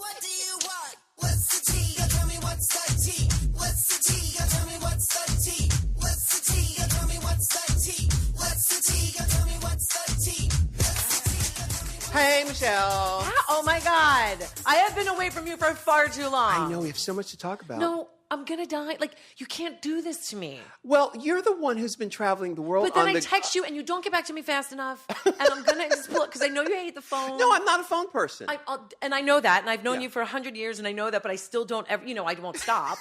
What do you want? What's the tea? Tell me what's the tea? What's the tea? Tell me what's the tea? What's the tea? Tell me what's the tea? What's the tea? Tell me what's the tea? Hey, Michelle. Oh my God. I have been away from you for far too long. I know, we have so much to talk about. No, I'm gonna die. Like, you can't do this to me. Well, you're the one who's been traveling the world. But then I text you and you don't get back to me fast enough. And I'm gonna just pull it because I know you hate the phone. No, I'm not a phone person. And I know that. And I've known you for 100 years and I know that, but I still don't ever, I won't stop.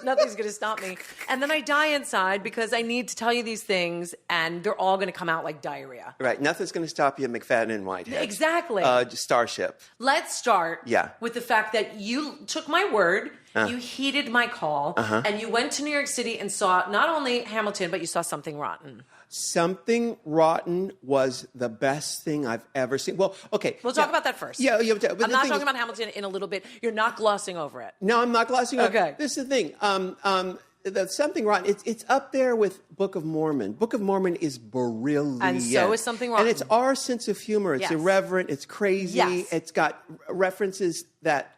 Nothing's gonna stop me. And then I die inside because I need to tell you these things and they're all gonna come out like diarrhea. Right. Nothing's going to stop you at McFadden and Whitehead. Exactly. Starship. Let's start with the fact that you took my word. You heeded my call, and you went to New York City and saw not only Hamilton, but you saw Something Rotten. Something Rotten was the best thing I've ever seen. Well, okay. We'll talk about that first. Yeah, but I'm not talking about Hamilton in a little bit. You're not glossing over it. No, I'm not glossing over it. Okay. This is the thing. The Something Rotten, it's up there with Book of Mormon. Book of Mormon is brilliant. And so is Something Rotten. And it's our sense of humor. It's irreverent. It's crazy. Yes. It's got references that,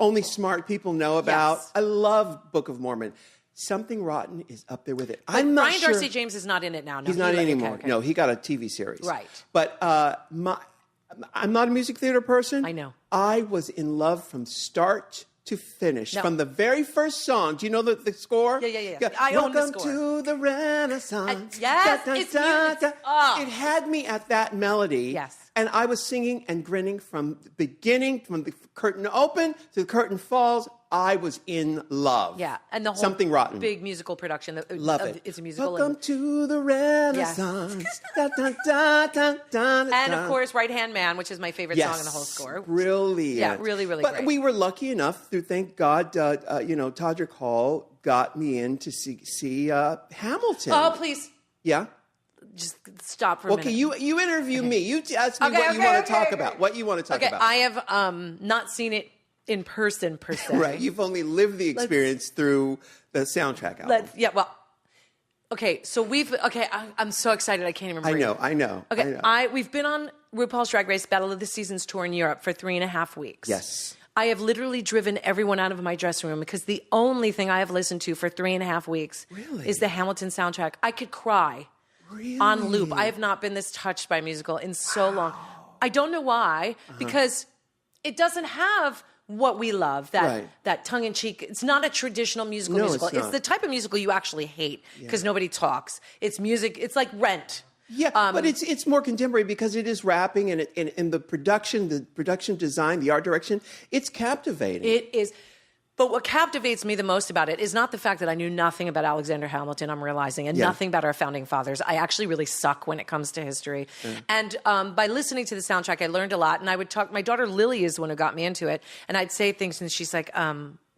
only smart people know about. Yes. I love Book of Mormon. Something Rotten is up there with it. But I'm not Brian sure. Darcy James is not in it now. No, He's not anymore. Okay. No, he got a TV series. Right. But I'm not a music theater person. I know. I was in love from start to finish. No. From the very first song. Do you know the score? Yeah. I own the score. Welcome to the Renaissance. Yes, it's music. Oh. It had me at that melody. Yes. And I was singing and grinning from the beginning, from the curtain open to the curtain falls. I was in love. Yeah, and the whole Something Rotten. big musical production. Love it. It's a musical. Welcome to the Renaissance. Da, da, da, da, da, da, and of course, Right Hand Man, which is my favorite song in the whole score. Brilliant. Yeah, really, really but great. we were lucky enough to, thank God, Todrick Hall got me in to see Hamilton. Oh, please. Yeah? Just stop for a minute. Okay, you interview me. You ask me what you want to talk about. What you want to talk about. I have not seen it in person, per se. Right. You've only lived the experience through the soundtrack album. Okay, so I'm so excited I can't even breathe. I know. Okay, we've been on RuPaul's Drag Race Battle of the Seasons tour in Europe for 3.5 weeks. Yes. I have literally driven everyone out of my dressing room because the only thing I have listened to for 3.5 weeks is the Hamilton soundtrack. I could cry on loop. I have not been this touched by a musical in so long. I don't know why, because it doesn't have what we love, that tongue-in-cheek. It's not a traditional musical. It's the type of musical you actually hate because nobody talks. It's music. It's like Rent. Yeah, but it's more contemporary because it is rapping and the production design, the art direction, it's captivating. It is. But what captivates me the most about it is not the fact that I knew nothing about Alexander Hamilton, I'm realizing, and nothing about our founding fathers. I actually really suck when it comes to history. And by listening to the soundtrack, I learned a lot. And I would talk, my daughter Lily is the one who got me into it. And I'd say things and she's like,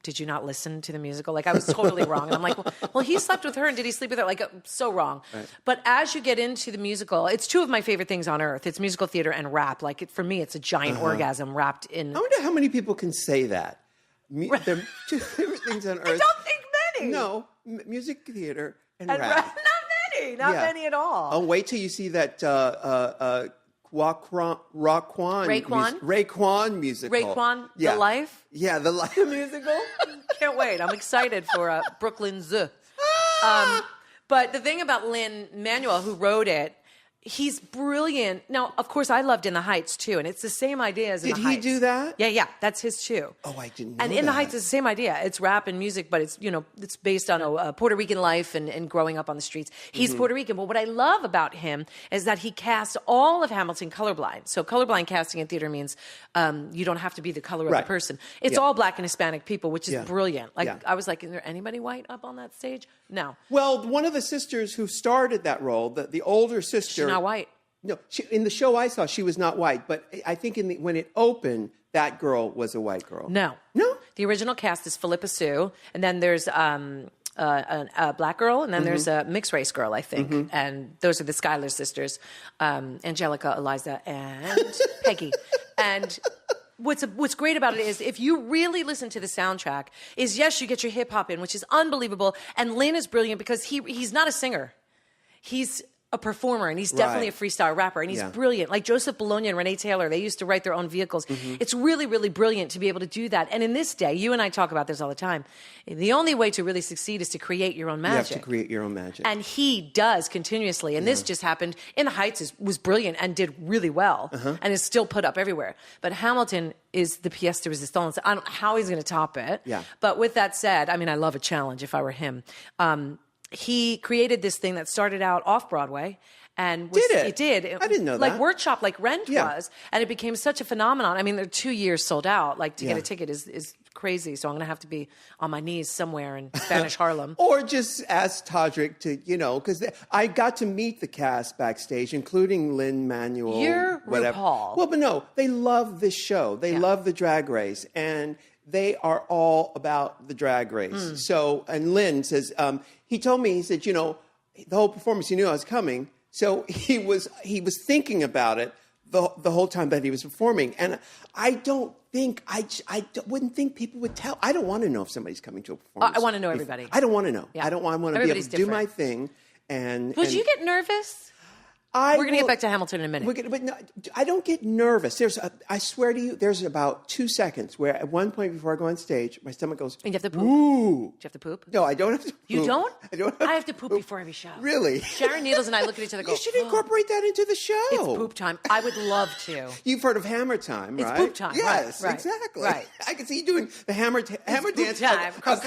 did you not listen to the musical? Like, I was totally wrong. And I'm like, well, he slept with her and did he sleep with her? Like, so wrong. Right. But as you get into the musical, it's two of my favorite things on earth. It's musical theater and rap. Like, for me, it's a giant orgasm wrapped in. I wonder how many people can say that. There are two favorite things on earth. I don't think many. No, music theater and rap. Not many. Not many at all. Oh, wait till you see that Raekwon musical. Raekwon, The Life? Yeah, The Life. The musical? Can't wait. I'm excited for Brooklyn Zoo. But the thing about Lin-Manuel, who wrote it, he's brilliant. Now, of course, I loved In the Heights, too, and it's the same idea as In the Heights. Did he do that? Yeah, that's his, too. Oh, I didn't know And In the Heights is the same idea. It's rap and music, but it's, it's based on a Puerto Rican life and growing up on the streets. He's Puerto Rican, but what I love about him is that he cast all of Hamilton colorblind. So colorblind casting in theater means you don't have to be the color of the person. It's all Black and Hispanic people, which is brilliant. I was like, is there anybody white up on that stage? No. Well, one of the sisters who started that role, the older sister. She's not white. No, in the show I saw, she was not white. But I think when it opened, that girl was a white girl. No. The original cast is Philippa Sue, and then there's a black girl, and then there's a mixed race girl, I think. And those are the Schuyler sisters, Angelica, Eliza, and Peggy. And what's great about it is if you really listen to the soundtrack, is yes, you get your hip hop in, which is unbelievable. And Lin is brilliant because he's not a singer. He's a performer, and he's definitely a freestyle rapper, and he's brilliant. Like Joseph Bologna and Renee Taylor, they used to write their own vehicles. It's really, really brilliant to be able to do that. And in this day, you and I talk about this all the time, the only way to really succeed is to create your own magic. You have to create your own magic. And he does continuously. And this just happened. In the Heights was brilliant and did really well and is still put up everywhere. But Hamilton is the pièce de résistance. I don't know how he's going to top it. Yeah. But with that said, I mean, I love a challenge if I were him. He created this thing that started out off Broadway. And did it? It did. I didn't know like that. Workshop, like Rent was. And it became such a phenomenon. I mean, they're 2 years sold out. Like, to get a ticket is crazy. So I'm going to have to be on my knees somewhere in Spanish Harlem. Or just ask Todrick to, because I got to meet the cast backstage, including Lin-Manuel. You're whatever. RuPaul. Well, but no, they love this show. They love the Drag Race. And they are all about the Drag Race. So, and Lynn says, he told me, he said, the whole performance, he knew I was coming. So he was thinking about it the whole time that he was performing. And I don't think, I wouldn't think people would tell. I don't want to know if somebody's coming to a performance. I want to know everybody. I don't want to know. Yeah. I want to be able to do my different. thing. Would you get nervous? We're going to get back to Hamilton in a minute. But no, I don't get nervous. I swear to you, there's about 2 seconds where at one point before I go on stage, my stomach goes, and you have to poop? Ooh. Do you have to poop? No, I don't have to poop. You don't? I don't I have to poop before every show. Really? Sharon Needles and I look at each other and go, you should incorporate that into the show. It's poop time. I would love to. You've heard of hammer time, right? It's poop time. Yes, right. Exactly. Right. I can see you doing the hammer dance time across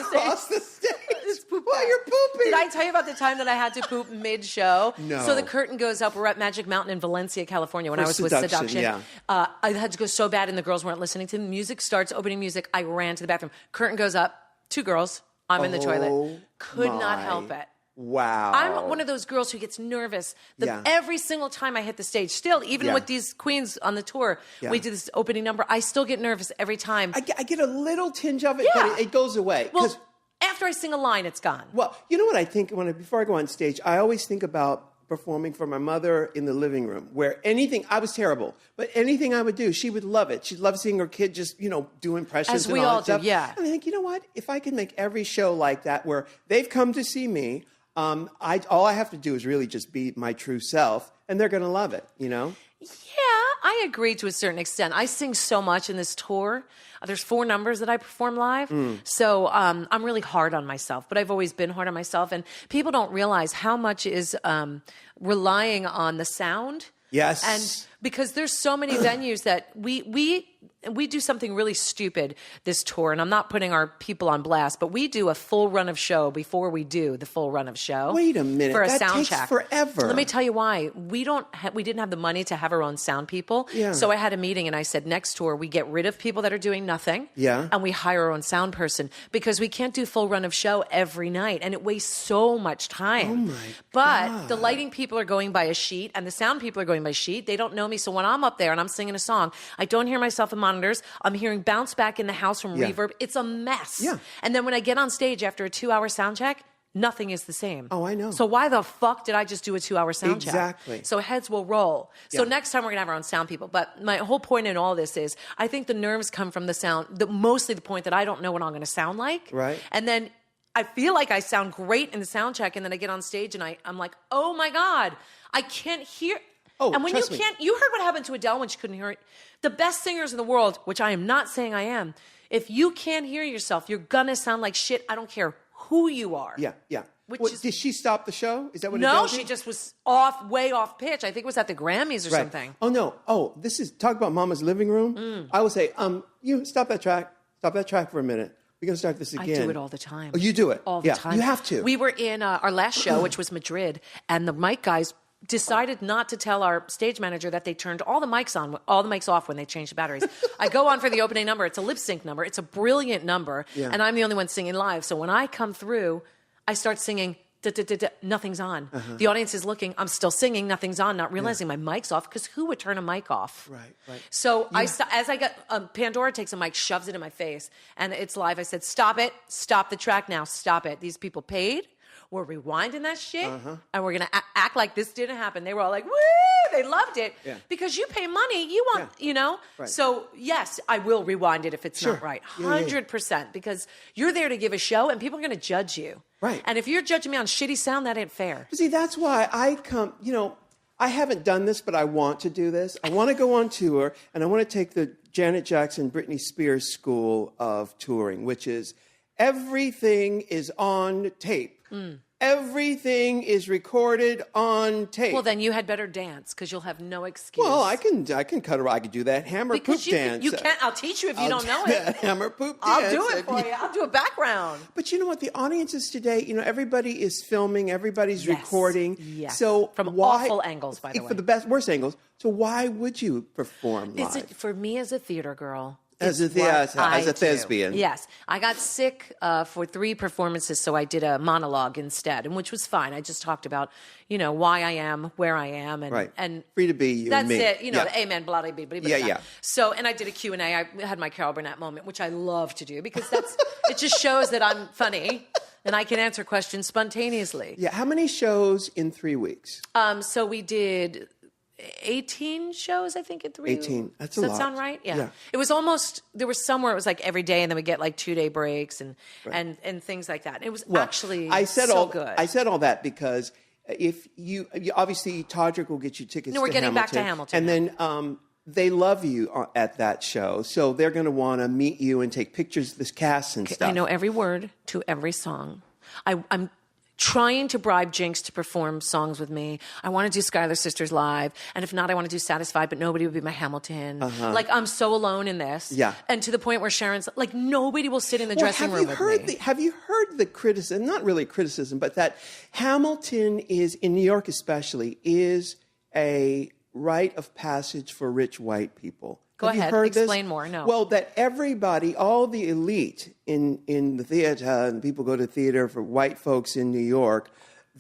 the stage. It's poop while you're pooping. Did I tell you about the time that I had to poop mid-show? No. So the curtain goes up. We're at Magic Mountain in Valencia, California, when I was with Seduction. Yeah. I had to go so bad, and the girls weren't listening to the music. Starts opening music. I ran to the bathroom. Curtain goes up. 2 girls. I'm in the toilet. Could not help it. Wow. I'm one of those girls who gets nervous every single time I hit the stage. Still, even with these queens on the tour, we do this opening number. I still get nervous every time. I get a little tinge of it, but it goes away. Well, after I sing a line, it's gone. Well, you know what I think before I go on stage? I always think about performing for my mother in the living room, where I was terrible, but anything I would do, she would love it. She'd love seeing her kid just, do impressions and all that stuff. Yeah. And I think, you know what? If I can make every show like that, where they've come to see me, all I have to do is really just be my true self, and they're going to love it, Yeah, I agree to a certain extent. I sing so much in this tour. There's 4 numbers that I perform live. So I'm really hard on myself, but I've always been hard on myself. And people don't realize how much is relying on the sound. Yes. And because there's so many venues that we do something really stupid this tour, and I'm not putting our people on blast, but we do a full run of show before we do the full run of show. Wait a minute. For a that sound takes check. Forever. Let me tell you why. We didn't have the money to have our own sound people. Yeah. So I had a meeting and I said, next tour, we get rid of people that are doing nothing. Yeah. And we hire our own sound person, because we can't do full run of show every night, and it wastes so much time. Oh my But God. the lighting people are going by a sheet, and the sound people are going by sheet. They don't know me. So when I'm up there and I'm singing a song, I don't hear myself in monitors. I'm hearing bounce back in the house from reverb. It's a mess. Yeah. And then when I get on stage after a 2-hour sound check, nothing is the same. Oh, I know. So why the fuck did I just do a 2-hour sound check? Exactly. So heads will roll. So next time we're going to have our own sound people. But my whole point in all this is I think the nerves come from the sound, mostly the point that I don't know what I'm going to sound like. Right. And then I feel like I sound great in the sound check, and then I get on stage and I'm like, oh my God, I can't hear. Oh, and when trust me. you heard what happened to Adele when she couldn't hear it. The best singers in the world, which I am not saying I am, if you can't hear yourself, you're gonna sound like shit. I don't care who you are. Yeah. Did she stop the show? Is that what No, Adele did? she just was way off pitch. I think it was at the Grammys or something. Oh, no. Oh, this is, talk about Mama's living room. I would say, you stop that track. Stop that track for a minute. We're going to start this again. I do it all the time. Oh, you do it? All the time. You have to. We were in our last show, which was Madrid, and the mic guys decided not to tell our stage manager that they turned all the mics off when they changed the batteries. I go on for the opening number. It's a lip sync number. It's a brilliant number, and I'm the only one singing live. So when I come through, I start singing, nothing's on. The audience is looking. I'm still singing. Nothing's on. Not realizing my mic's off, because who would turn a mic off? Right. So as I got Pandora takes a mic, shoves it in my face, and it's live. I said, "Stop it! Stop the track now! Stop it! These people paid. we're rewinding that shit, and we're going to act like this didn't happen. They were all like, woo! They loved it. Yeah. Because you pay money, you want, you know? Right. So, yes, I will rewind it if it's not right. 100%. Because you're there to give a show, and people are going to judge you. Right. And if you're judging me on shitty sound, that ain't fair. See, that's why I come, I haven't done this, but I want to do this. I want to go on tour, and I want to take the Janet Jackson, Britney Spears school of touring, which is everything is on tape. Everything is recorded on tape. Well, then you had better dance because you'll have no excuse. Well, I can cut it. I could do that hammer because poop dance. You can't. I'll teach you if you don't know it. Hammer poop I'll dance. do it for you. I'll do a background. But you know what? The audiences today, everybody is filming, everybody's recording. Yes. So from why, awful angles, by the way. For the worst angles. So why would you perform live? For me as a theater girl. As a thespian. Yes. I got sick for 3 performances, so I did a monologue instead, and which was fine. I just talked about, why I am, where I am, and free to be you that's and me. it. The amen, blah, blah, blah, blah, blah. Yeah. So, and I did a Q&A. I had my Carol Burnett moment, which I love to do because it just shows that I'm funny and I can answer questions spontaneously. Yeah. How many shows in 3 weeks? So we did 18 shows, I think, in 3 weeks. 18. That's Does a lot. that sound right? Yeah. It was almost, there was somewhere it was like every day, and then we get like 2-day breaks and things like that. It was actually good. I said all that because if you obviously Todrick will get you tickets we're to getting Hamilton, back to Hamilton. And then they love you at that show. So they're going to want to meet you and take pictures of this cast and stuff. I know every word to every song. I'm trying to bribe Jinx to perform songs with me. I want to do Schuyler Sisters live. And if not, I want to do Satisfied, but nobody would be my Hamilton. Like, I'm so alone in this. Yeah. And to the point where Sharon's like, nobody will sit in the dressing room with me. Have you heard the criticism, not really criticism, but that Hamilton is, in New York especially, is a rite of passage for rich white people? Go ahead, explain more. No. Well, that everybody, all the elite in the theater, and people go to theater for white folks in New York,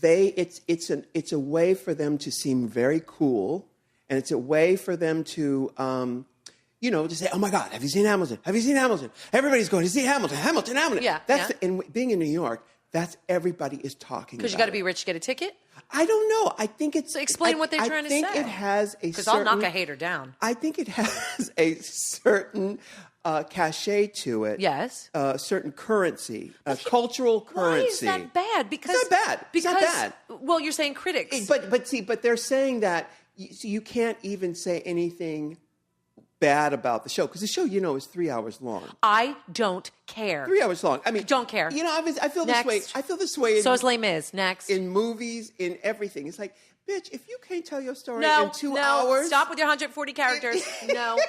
it's a way for them to seem very cool, and it's a way for them to to say, oh my God, have you seen Hamilton? Have you seen Hamilton? Everybody's going to see Hamilton. Hamilton. Yeah. And being in New York, that's everybody is talking about. Because you got to be rich to get a ticket? I don't know. I think it's... So explain what they're trying to say. I think it has a certain... Because I'll knock a hater down. I think it has a certain cachet to it. Yes. A certain currency, a cultural currency. Why is that bad? Because it's not bad. It's not bad. Well, you're saying critics. But they're saying that you can't even say anything bad about the show because the show, is 3 hours long. I don't care. 3 hours long. I mean, don't care. I feel this way. I feel this way. So is Les Mis. Next. In movies, in everything. It's like, bitch, if you can't tell your story in 2 hours. Stop with your 140 characters. No.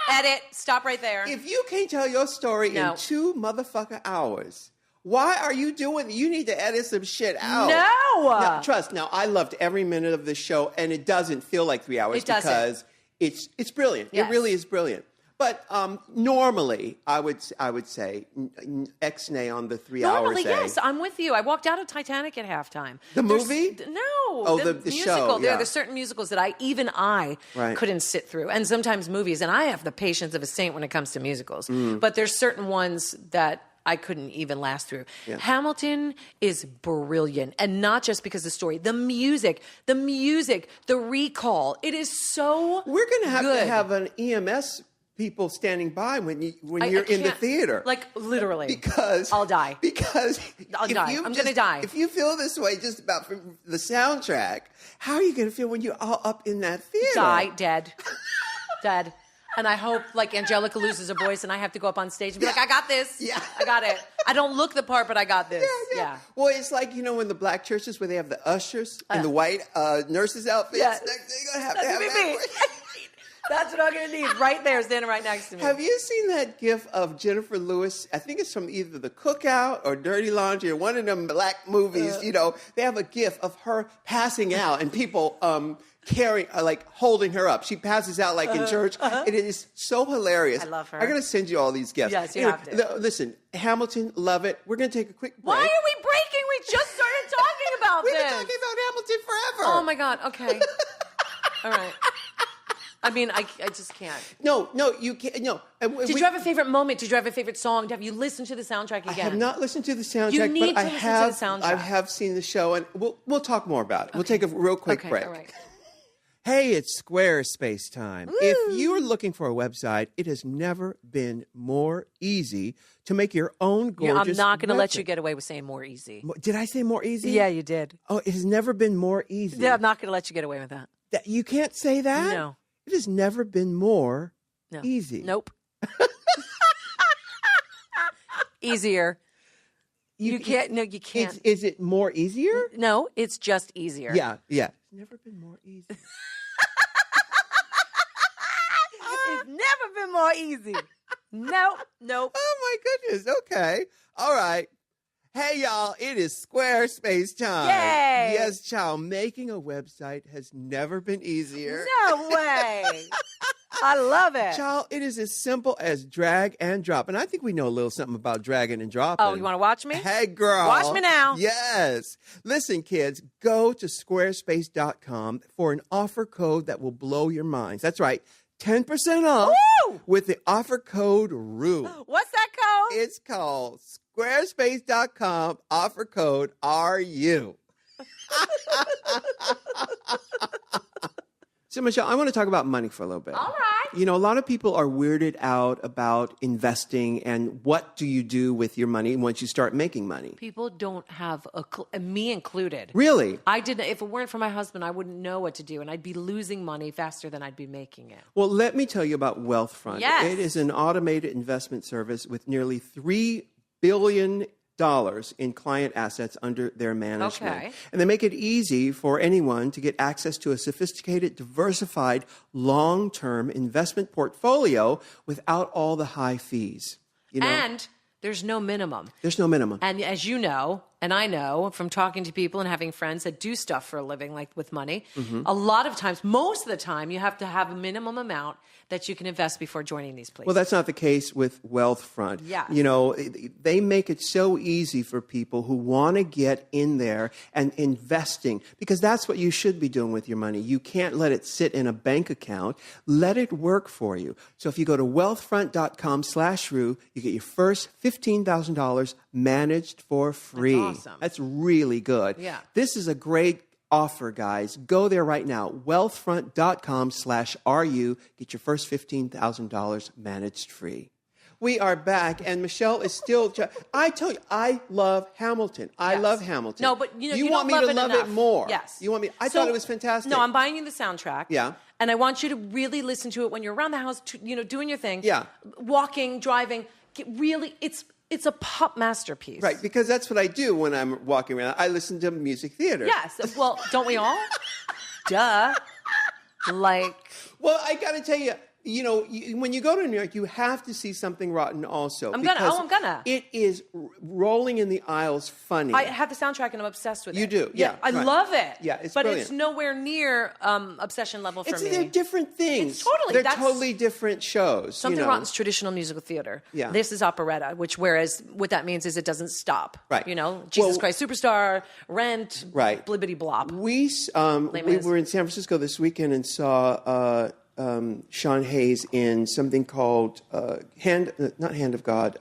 Edit. Stop right there. If you can't tell your story in 2 motherfucking hours, why are you doing? You need to edit some shit out. No. Trust. Now, I loved every minute of the show, and it doesn't feel like 3 hours because it's brilliant. Yes. It really is brilliant. But normally, I would say X-nay on the 3 hours. Normally, yes, I'm with you. I walked out of Titanic at halftime. The movie? No. Oh, the musical. show. There Yeah. are certain musicals that I couldn't sit through. And sometimes movies. And I have the patience of a saint when it comes to musicals. But there's certain ones that I couldn't even last through. Yeah. Hamilton is brilliant. And not just because of the story. The music, the recall. It is so We're going to have good. to have an EMS people standing by when you're in the theater. Like, literally. Because I'll die. Because I'll die. I'm going to die. If you feel this way just about from the soundtrack, how are you going to feel when you're all up in that theater? Die, dead. Dead. And I hope, like, Angelica loses her voice and I have to go up on stage and be like, I got this. Yeah. I got it. I don't look the part, but I got this. Yeah. Well, it's like, in the black churches where they have the ushers in the white nurses' outfits. Yeah. Next, you're going to have to have that. That's what I'm going to need. Right there, standing right next to me. Have you seen that gif of Jennifer Lewis? I think it's from either The Cookout or Dirty Laundry or one of them black movies. They have a gif of her passing out and people holding her up. She passes out like in church. It is so hilarious. I love her. I'm going to send you all these gifs. Yes, you have to. Listen, Hamilton, love it. We're going to take a quick break. Why are we breaking? We just started talking about We've this. been talking about Hamilton forever. Oh, my God. Okay. All right. I mean, I just can't. No, you can't. No. Did you have a favorite moment? Did you have a favorite song? Have you listened to the soundtrack again? I have not listened to the soundtrack, You need but to listen to the soundtrack. I have seen the show, and we'll talk more about it. Okay. We'll take a real quick break. All right. Hey, it's Squarespace time. Woo! If you're looking for a website, it has never been more easy to make your own gorgeous I'm not going to let website. you get away with saying more easy. Did I say more easy? Yeah, you did. Oh, it has never been more easy. Yeah, I'm not going to let you get away with that. You can't say that? No. It has never been more No. easy. Nope. Easier. You can't. No, you can't. Is it more easier? No, it's just easier. Yeah. It's never been more easy. It's never been more easy. Nope. Oh, my goodness. Okay. All right. Hey, y'all. It is Squarespace time. Yay. Yes, child. Making a website has never been easier. No way. I love it. Child, it is as simple as drag and drop. And I think we know a little something about dragging and dropping. Oh, you want to watch me? Hey, girl. Watch me now. Yes. Listen, kids, go to squarespace.com for an offer code that will blow your minds. That's right. 10% off Woo! with the offer code RU. What's that code? It's called squarespace.com offer code RU. So, Michelle, I want to talk about money for a little bit. All right. You know, a lot of people are weirded out about investing and what do you do with your money once you start making money. People don't have me included. Really? I didn't. If it weren't for my husband, I wouldn't know what to do, and I'd be losing money faster than I'd be making it. Well, let me tell you about Wealthfront. Yes. It is an automated investment service with nearly $3 billion in client assets under their management. Okay. And they make it easy for anyone to get access to a sophisticated, diversified, long-term investment portfolio without all the high fees. You know? And there's no minimum. There's no minimum. And as you know, and I know from talking to people and having friends that do stuff for a living, like with money, a lot of times, most of the time, you have to have a minimum amount that you can invest before joining these places. Well, that's not the case with Wealthfront. Yes. You know, they make it so easy for people who want to get in there and investing, because that's what you should be doing with your money. You can't let it sit in a bank account. Let it work for you. So if you go to wealthfront.com/Ru, you get your first $15,000 managed for free. That's awesome. That's really good. Yeah. This is a great offer, guys. Go there right now. Wealthfront.com/RU. Get your first $15,000 managed free. We are back, and Michelle is still. I tell you, I love Hamilton. I love Hamilton. No, but you know, you you want don't me love to it love enough. it more. Yes. You want me? I thought it was fantastic. No, I'm buying you the soundtrack. Yeah. And I want you to really listen to it when you're around the house, doing your thing. Yeah. Walking, driving. It's a pop masterpiece. Right, because that's what I do when I'm walking around. I listen to music theater. Yes. Well, don't we all? Duh. Like. Well, I got to tell you, you know, when you go to New York, you have to see Something Rotten also. I'm gonna. It is rolling in the aisles funny. I have the soundtrack and I'm obsessed with it. You do, yeah, I right. love it. Yeah, it's but brilliant. it's nowhere near obsession level for me. They're different things. They're totally different shows. Something you know. Rotten's traditional musical theater. Yeah. This is operetta, whereas what that means is it doesn't stop. Right. You know, Jesus Christ Superstar, Rent, Right. Blibbity Blop. We were in San Francisco this weekend and saw Sean Hayes in something called not Hand of God.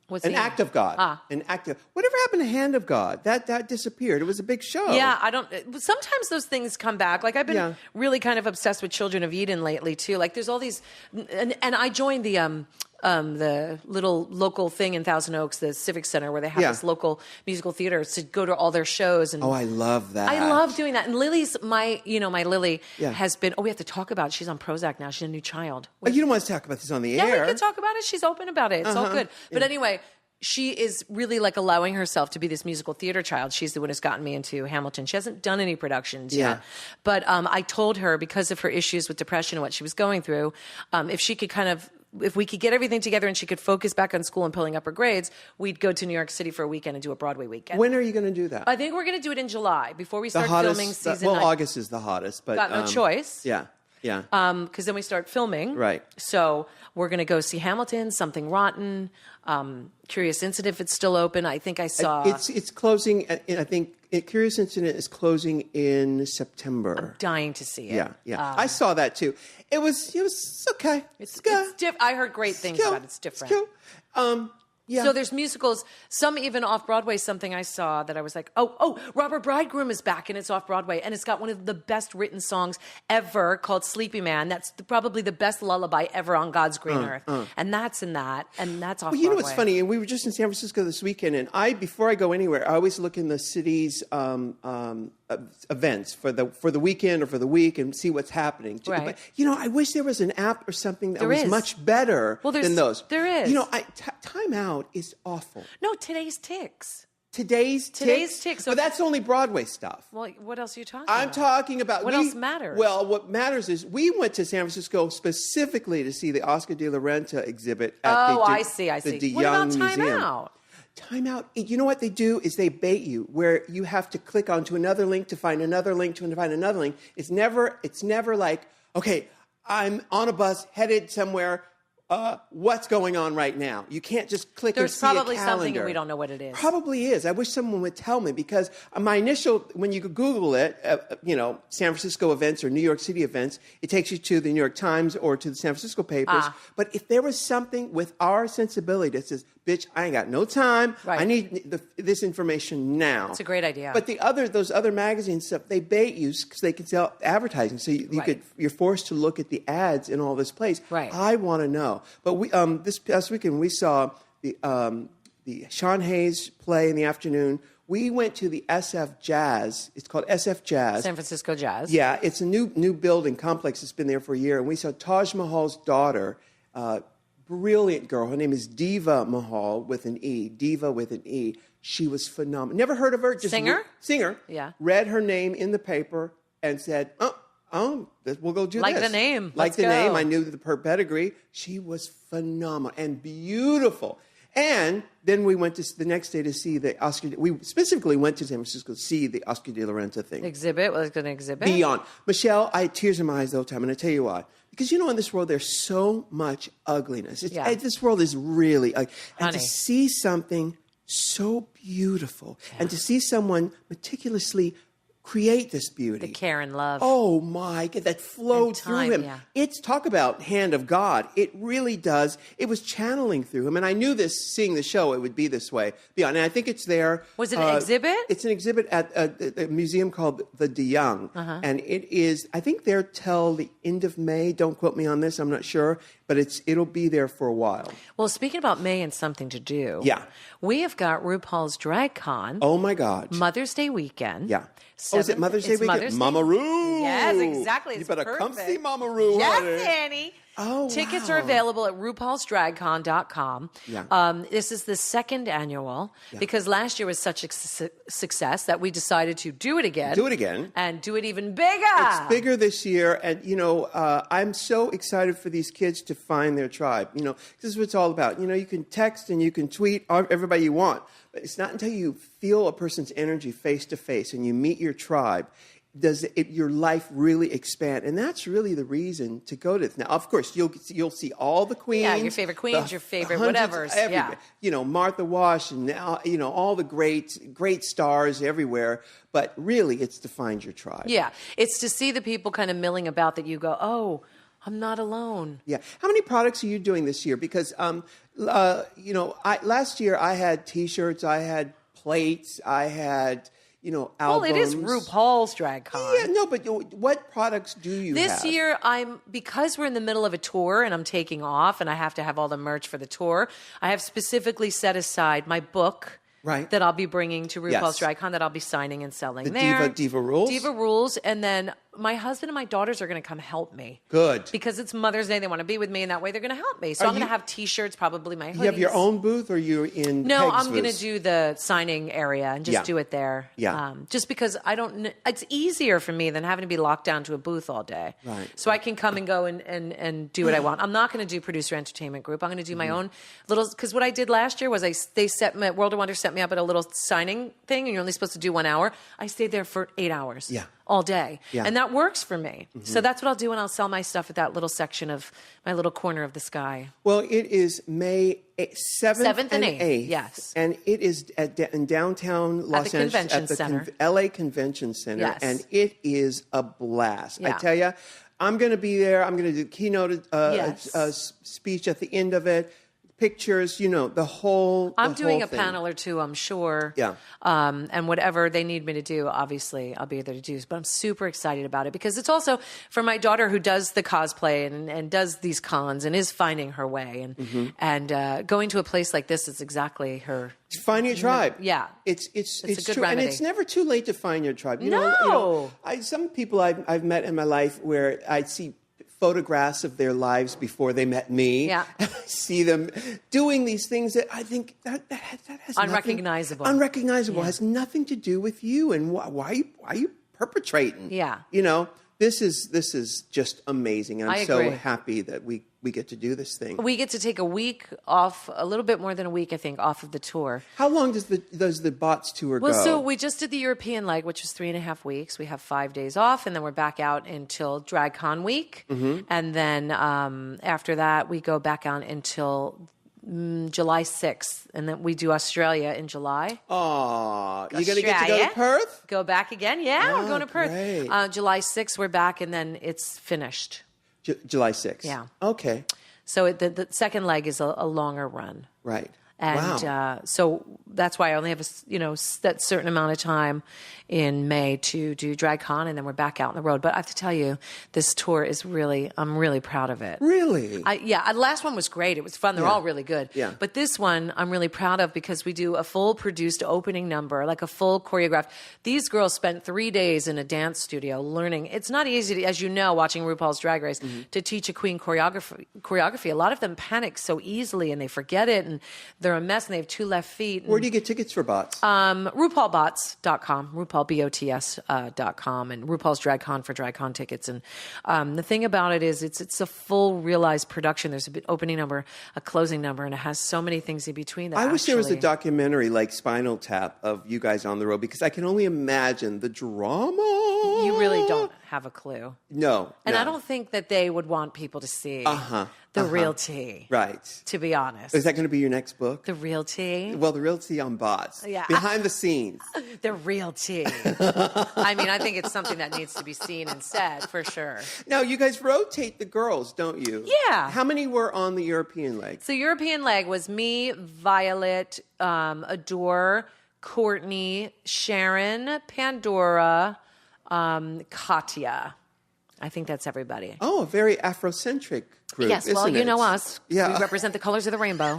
What's An the- Act of God. An act of whatever happened to Hand of God? That disappeared. It was a big show. Yeah, I don't. Sometimes those things come back. Like I've been Yeah. really kind of obsessed with Children of Eden lately too. Like there's all these, and I joined the little local thing in Thousand Oaks, the Civic Center, where they have Yeah. this local musical theater to go to all their shows. And Oh, I love that. I love doing that. And Lily's my Lily Yeah. has been. Oh, we have to talk about it. She's on Prozac now. She's a new child. Oh, you don't want to talk about this on the Yeah, air. we can talk about it. She's open about it. It's all good. But anyway, she is really like allowing herself to be this musical theater child. She's the one who's gotten me into Hamilton. She hasn't done any productions yet. But I told her, because of her issues with depression and what she was going through, if we could get everything together and she could focus back on school and pulling up her grades, we'd go to New York City for a weekend and do a Broadway weekend. When are you going to do that? I think we're going to do it in July before we start the hottest, filming season. Well, August is the hottest, but Got no choice. Yeah. Yeah. Because then we start filming. Right. So we're going to go see Hamilton, Something Rotten, Curious Incident if it's still open. I think I saw... It's closing, I think Curious Incident is closing in September. I'm dying to see it. Yeah. I saw that too. It was okay. It's I heard great things about it. It's different. It's cool. Yeah. So there's musicals, some even off-Broadway, something I saw that I was like, oh, Robert Bridegroom is back and it's off-Broadway. And it's got one of the best written songs ever called Sleepy Man. That's probably the best lullaby ever on God's green earth. And that's in that. And that's off-Broadway. Well, you know what's funny? And we were just in San Francisco this weekend. And before I go anywhere, I always look in the city's events for the weekend or for the week and see what's happening. Right. But, I wish there was an app or something that was much better than those. There is. Time Out is awful. No, Today's Ticks. Today's Ticks. So but that's only Broadway stuff. Well, what else are you talking I'm about? talking about... What else matters? Well, what matters is we went to San Francisco specifically to see the Oscar de la Renta exhibit at I see. the What Young about Time Museum. Out? Time Out, you know what they do is they bait you where you have to click onto another link to find another link to find another link. It's never like, okay, I'm on a bus headed somewhere. What's going on right now? You can't just click and see a calendar. There's probably something and we don't know what it is. Probably is. I wish someone would tell me because my initial, when you Google it, San Francisco events or New York City events, it takes you to the New York Times or to the San Francisco papers. But if there was something with our sensibility that says, bitch, I ain't got no time. Right. I need this information now. It's a great idea. But those other magazines stuff, they bait you because they can sell advertising. So you're forced to look at the ads in all this place. Right. I want to know. But we this past weekend we saw the Sean Hayes play in the afternoon. We went to the SF Jazz. It's called SF Jazz. San Francisco Jazz. Yeah, it's a new building complex. It's been there for a year. And we saw Taj Mahal's daughter, brilliant girl. Her name is Diva Mahal with an E. Diva with an E. She was phenomenal. Never heard of her. Just Singer? Singer. Yeah. Read her name in the paper and said, we'll go do like this. The name. Like Let's the go. name. I knew her pedigree. She was phenomenal and beautiful. And then we went to the next day to see the Oscar. We specifically went to San Francisco to see the Oscar de la Renta thing. Exhibit? Was it an exhibit? Beyond. Michelle, I had tears in my eyes the whole time, and I tell you why. Because in this world, there's so much ugliness. This world is really ugly. And to see something so beautiful and to see someone meticulously create this beauty. The care and love. Oh my God, that flowed through him. Yeah. It's talk about hand of God. It really does. It was channeling through him. And I knew seeing the show, it would be this way. And I think it's there. Was it an exhibit? It's an exhibit at a museum called the De Young. And it is, I think there till the end of May. Don't quote me on this. I'm not sure. But it'll be there for a while. Well, speaking about May and something to do. Yeah. We have got RuPaul's DragCon. Oh my God. Mother's Day weekend. Yeah. Is it Mother's Day weekend? Mother's Mama Ru. Yes, exactly. You It's better perfect. come see Mama Ru. Yes, Annie. Oh, Tickets wow. are available at RuPaulsDragCon.com. Yeah. This is the second annual because last year was such a success that we decided to do it again. Do it again. And do it even bigger. It's bigger this year. And, I'm so excited for these kids to find their tribe. This is what it's all about. You can text and you can tweet everybody you want. But it's not until you feel a person's energy face to face and you meet your tribe does your life really expand. And that's really the reason to go to this. Now, of course, you'll see all the queens. Yeah, your favorite queens, your favorite whatevers. Yeah. Martha Wash and, all the great stars everywhere. But really, it's to find your tribe. Yeah. It's to see the people kind of milling about that you go, oh, I'm not alone. Yeah. How many products are you doing this year? Because, last year I had T-shirts, I had plates, I had... albums. Well, it is RuPaul's DragCon. Yeah, no, but what products do you have? This year, because we're in the middle of a tour and I'm taking off and I have to have all the merch for the tour, I have specifically set aside my book that I'll be bringing to RuPaul's DragCon that I'll be signing and selling there. Diva Rules? Diva Rules. And then my husband and my daughters are going to come help me. Good. Because it's Mother's Day. They want to be with me, and that way they're going to help me. So I'm going to have T-shirts, probably my hoodies. You have your own booth, or you're in No, Peg's I'm going to booth? do the signing area and just do it there. Yeah. Just because it's easier for me than having to be locked down to a booth all day. Right. So I can come and go and do what I want. I'm not going to do producer entertainment group. I'm going to do my own little, because what I did last year was World of Wonder set me up at a little signing thing, and you're only supposed to do 1 hour. I stayed there for 8 hours. Yeah. all day. Yeah. And that works for me. So that's what I'll do, and I'll sell my stuff at that little section of my little corner of the sky. Well, it is May 7th and 8th. Yes. And it is in downtown Los Angeles. Convention Center. LA Convention Center. Yes. And it is a blast. Yeah. I tell you, I'm going to be there. I'm going to do keynote speech at the end of it. Pictures, the whole I'm doing a thing. panel or two, I'm sure. Yeah. And whatever they need me to do, obviously, I'll be there to do. But I'm super excited about it because it's also for my daughter who does the cosplay and does these cons and is finding her way. And going to a place like this is exactly her. Find your tribe. Yeah. It's a good true. remedy. And it's never too late to find your tribe. No. Some people I've met in my life where I see photographs of their lives before they met me. Yeah. And I see them doing these things that I think that has Unrecognizable. Unrecognizable. Has nothing to do with you. And why are you perpetrating? Yeah. This is just amazing. And I'm so agree. happy that we get to do this thing. We get to take a week off, a little bit more than a week, I think, off of the tour. How long does the Bots tour go? Well, so we just did the European leg, which was 3.5 weeks. We have 5 days off, and then we're back out until DragCon week. And then after that, we go back out until July 6th. And then we do Australia in July. Oh, you're going to get to go to Perth? Go back again? Yeah, we're going to Perth. Great. July 6th, we're back, and then it's finished. July 6th. Yeah. Okay. So the second leg is a longer run. Right. And wow. So that's why I only have that certain amount of time in May to do DragCon, and then we're back out on the road. But I have to tell you, this tour is I'm really proud of it. Really? The last one was great. It was fun. They're all really good. Yeah. But this one I'm really proud of because we do a full produced opening number, like a full choreographed. These girls spent 3 days in a dance studio learning. It's not easy, as you know, watching RuPaul's Drag Race, to teach a queen choreography. A lot of them panic so easily and they forget it, and they're a mess, and they have 2 left feet. Where do you get tickets for Bots? RuPaulBots.com, RuPaulBots.com, and RuPaul's DragCon for DragCon tickets. And the thing about it is it's a full realized production. There's an opening number, a closing number, and it has so many things in between. That I wish there was a documentary like Spinal Tap of you guys on the road, because I can only imagine the drama. You really don't have a clue. No. And no. I don't think that they would want people to see the real tea. Right. To be honest. Is that going to be your next book? The real tea? Well, the real tea on Bots. Yeah. Behind the scenes. The real tea. I mean, I think it's something that needs to be seen and said, for sure. Now, you guys rotate the girls, don't you? Yeah. How many were on the European leg? So European leg was me, Violet, Adore, Courtney, Sharon, Pandora, Katya. I think that's everybody. Oh, a very Afrocentric group. Yes, well, you know us. Yeah. We represent the colors of the rainbow.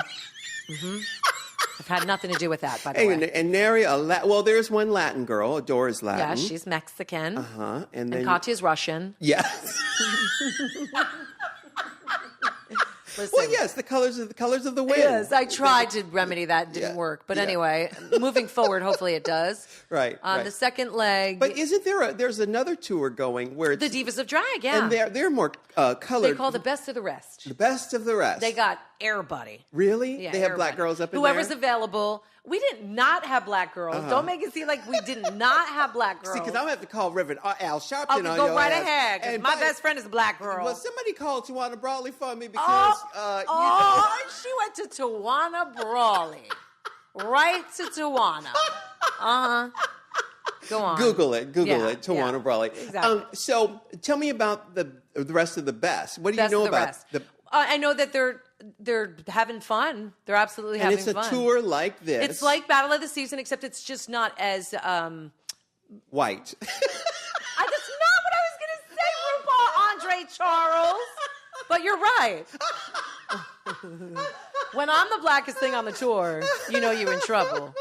I've had nothing to do with that, by the way. And Neri, well, there's one Latin girl. Adore is Latin. Yeah, she's Mexican. And then Katya's Russian. Yes. Listen, well, yes, the colors of the wind. Yes, I tried to remedy that. Didn't work. But anyway, moving forward, hopefully it does. Right. The second leg. But isn't there's another tour going where it's... The Divas of Drag, yeah. And they're more colored. They call the best of the rest. The best of the rest. They got everybody. Really? Yeah, they have everybody. black girls up in Whoever's there? available. We did not have black girls. Don't make it seem like we did not have black girls. See, because I'm going to have to call Reverend Al Sharpton I'll on go your right ass. ahead. 'Cause my best friend is a black girl. Well, somebody called Tawana Brawley for me because... She went to Tawana Brawley. Right to Tawana. Go on. Google it. Tawana Brawley. Exactly. So tell me about the rest of the best. What do you know about the... I know that they're having fun. They're absolutely having fun. And it's a tour like this. It's like Battle of the Season, except it's just not as... white. That's not what I was going to say, RuPaul Andre Charles. But you're right. When I'm the blackest thing on the tour, you know you're in trouble.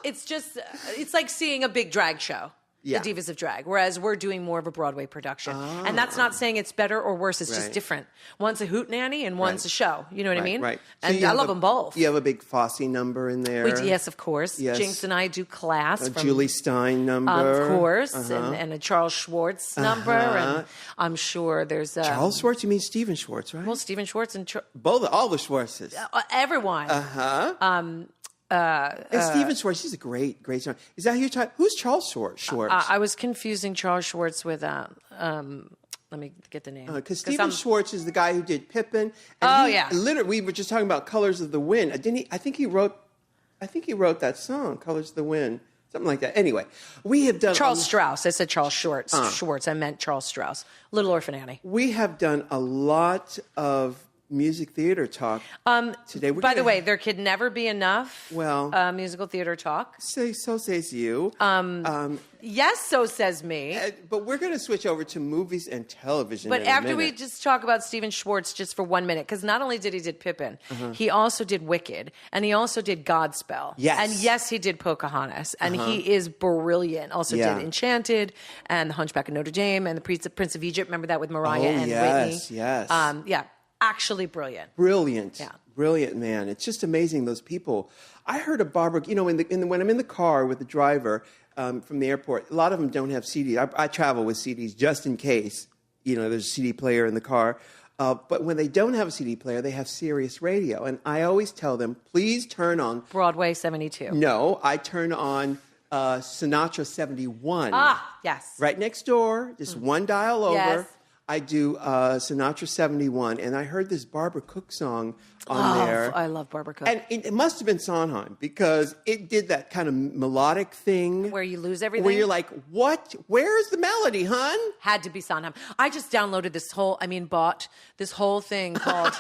It's like seeing a big drag show. Yeah. The Divas of Drag, whereas we're doing more of a Broadway production. And that's not saying it's better or worse, it's just different. One's a hootenanny and one's a show. You know what I mean? Right. And I love them both. You have a big Fosse number in there. Yes, of course. Yes. Jinx and I do Class. A Julie Stein number. Of course. And a Charles Schwartz number. And I'm sure there's... Charles Schwartz? You mean Steven Schwartz, right? Well, Steven Schwartz and... all the Schwartzes. everyone. And Steven Schwartz, he's a great song. Is that who you're talking? Who's Charles Schwartz? I was confusing Charles Schwartz with let me get the name. Because Steven Schwartz is the guy who did Pippin. And yeah. Literally, we were just talking about Colors of the Wind. Didn't he? I think he wrote that song, Colors of the Wind. Something like that. Anyway, we have done... Charles Strauss. I said Charles Schwartz. I meant Charles Strauss. Little Orphan Annie. We have done a lot of music theater talk today. By the way, there could never be enough musical theater talk. So says you. Yes, so says me. But we're going to switch over to movies and television. But after we just talk about Steven Schwartz just for 1 minute, because not only did he did Pippin, he also did Wicked, and he also did Godspell. Yes. And yes, he did Pocahontas, and he is brilliant. Also did Enchanted, and The Hunchback of Notre Dame, and The Prince of Egypt. Remember that with Mariah and Whitney? Yes. Yeah. Actually brilliant. Brilliant. Yeah. Brilliant, man. It's just amazing, those people. I heard of Barbara, when I'm in the car with the driver from the airport, a lot of them don't have CDs. I travel with CDs just in case, there's a CD player in the car. But when they don't have a CD player, they have Sirius Radio. And I always tell them, please turn on... Broadway 72. No, I turn on Sinatra 71. Ah, yes. Right next door, just one dial over. Yes. I do Sinatra 71, and I heard this Barbara Cook song on there. I love Barbara Cook. And it must have been Sondheim, because it did that kind of melodic thing. Where you lose everything? Where you're like, what? Where's the melody, hun? Had to be Sondheim. I just downloaded bought this whole thing called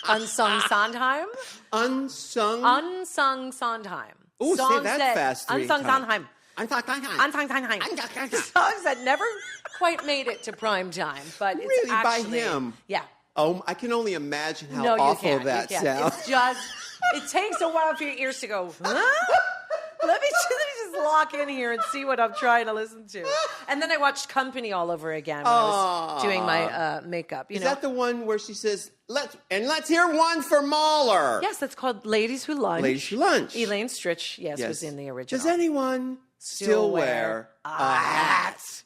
Unsung Sondheim. Unsung? Unsung Sondheim. Ooh, say that fast 3 Unsung times. Sondheim. Unsung Sondheim. Songs that never quite made it to prime time, but it's Really, actually, by him? Yeah. Oh, I can only imagine how No, you awful can't. that You can't. sounds. It's just, it takes a while for your ears to go, huh? Let me just lock in here and see what I'm trying to listen to. And then I watched Company all over again when I was doing my makeup. Is that the one where she says, let's hear one for Mahler? Yes, that's called Ladies Who Lunch. Ladies Who Lunch. Elaine Stritch, yes, was in the original. Does anyone still wear a hat?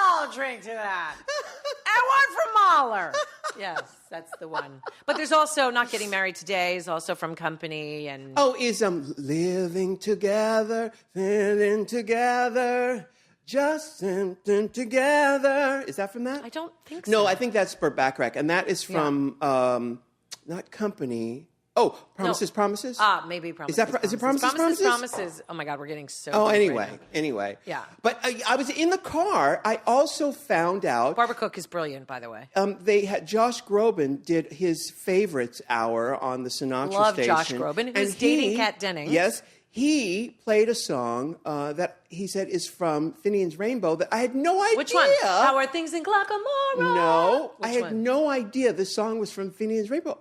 I'll drink to that. And one from Mahler. Yes, that's the one. But there's also Not Getting Married Today is also from Company. And is living together, feeling together, just something together. Is that from that? I don't think so. No, I think that's Burt Bacharach, and that is from not Company. Oh, Promises, Promises? Maybe Promises. Is it Promises, Promises. Oh my God, we're getting so. Oh, deep anyway, right now. anyway. Yeah. But I was in the car. I also found out. Barbara Cook is brilliant, by the way. They had Josh Groban did his favorites hour on the Sinatra Love station. Josh Groban, who's dating Kat Dennings. Yes. He played a song that he said is from Finian's Rainbow that I had no idea. Which one? How Are Things in Glockamora? No, Which I had one? no idea this song was from Finian's Rainbow.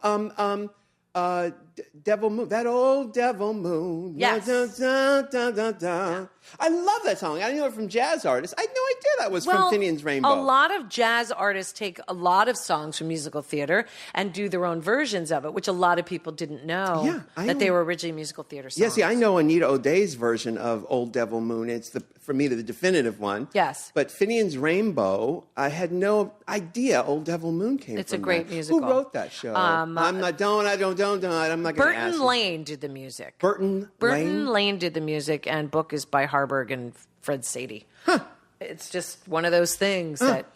Devil Moon, that old Devil Moon. Yes. Dun, dun, dun, dun, dun. I love that song. I know it from jazz artists. I had no idea that was from Finian's Rainbow. A lot of jazz artists take a lot of songs from musical theater and do their own versions of it, which a lot of people didn't know that they were originally musical theater songs. Yeah, see, I know Anita O'Day's version of Old Devil Moon. It's for me the definitive one. Yes. But Finian's Rainbow, I had no idea Old Devil Moon came from. It's a great musical. Who wrote that show? I'm not going to ask. Burton Lane did the music. Burton Lane did the music, and book is by Harburg and Fred Sadie. Huh. It's just one of those things that,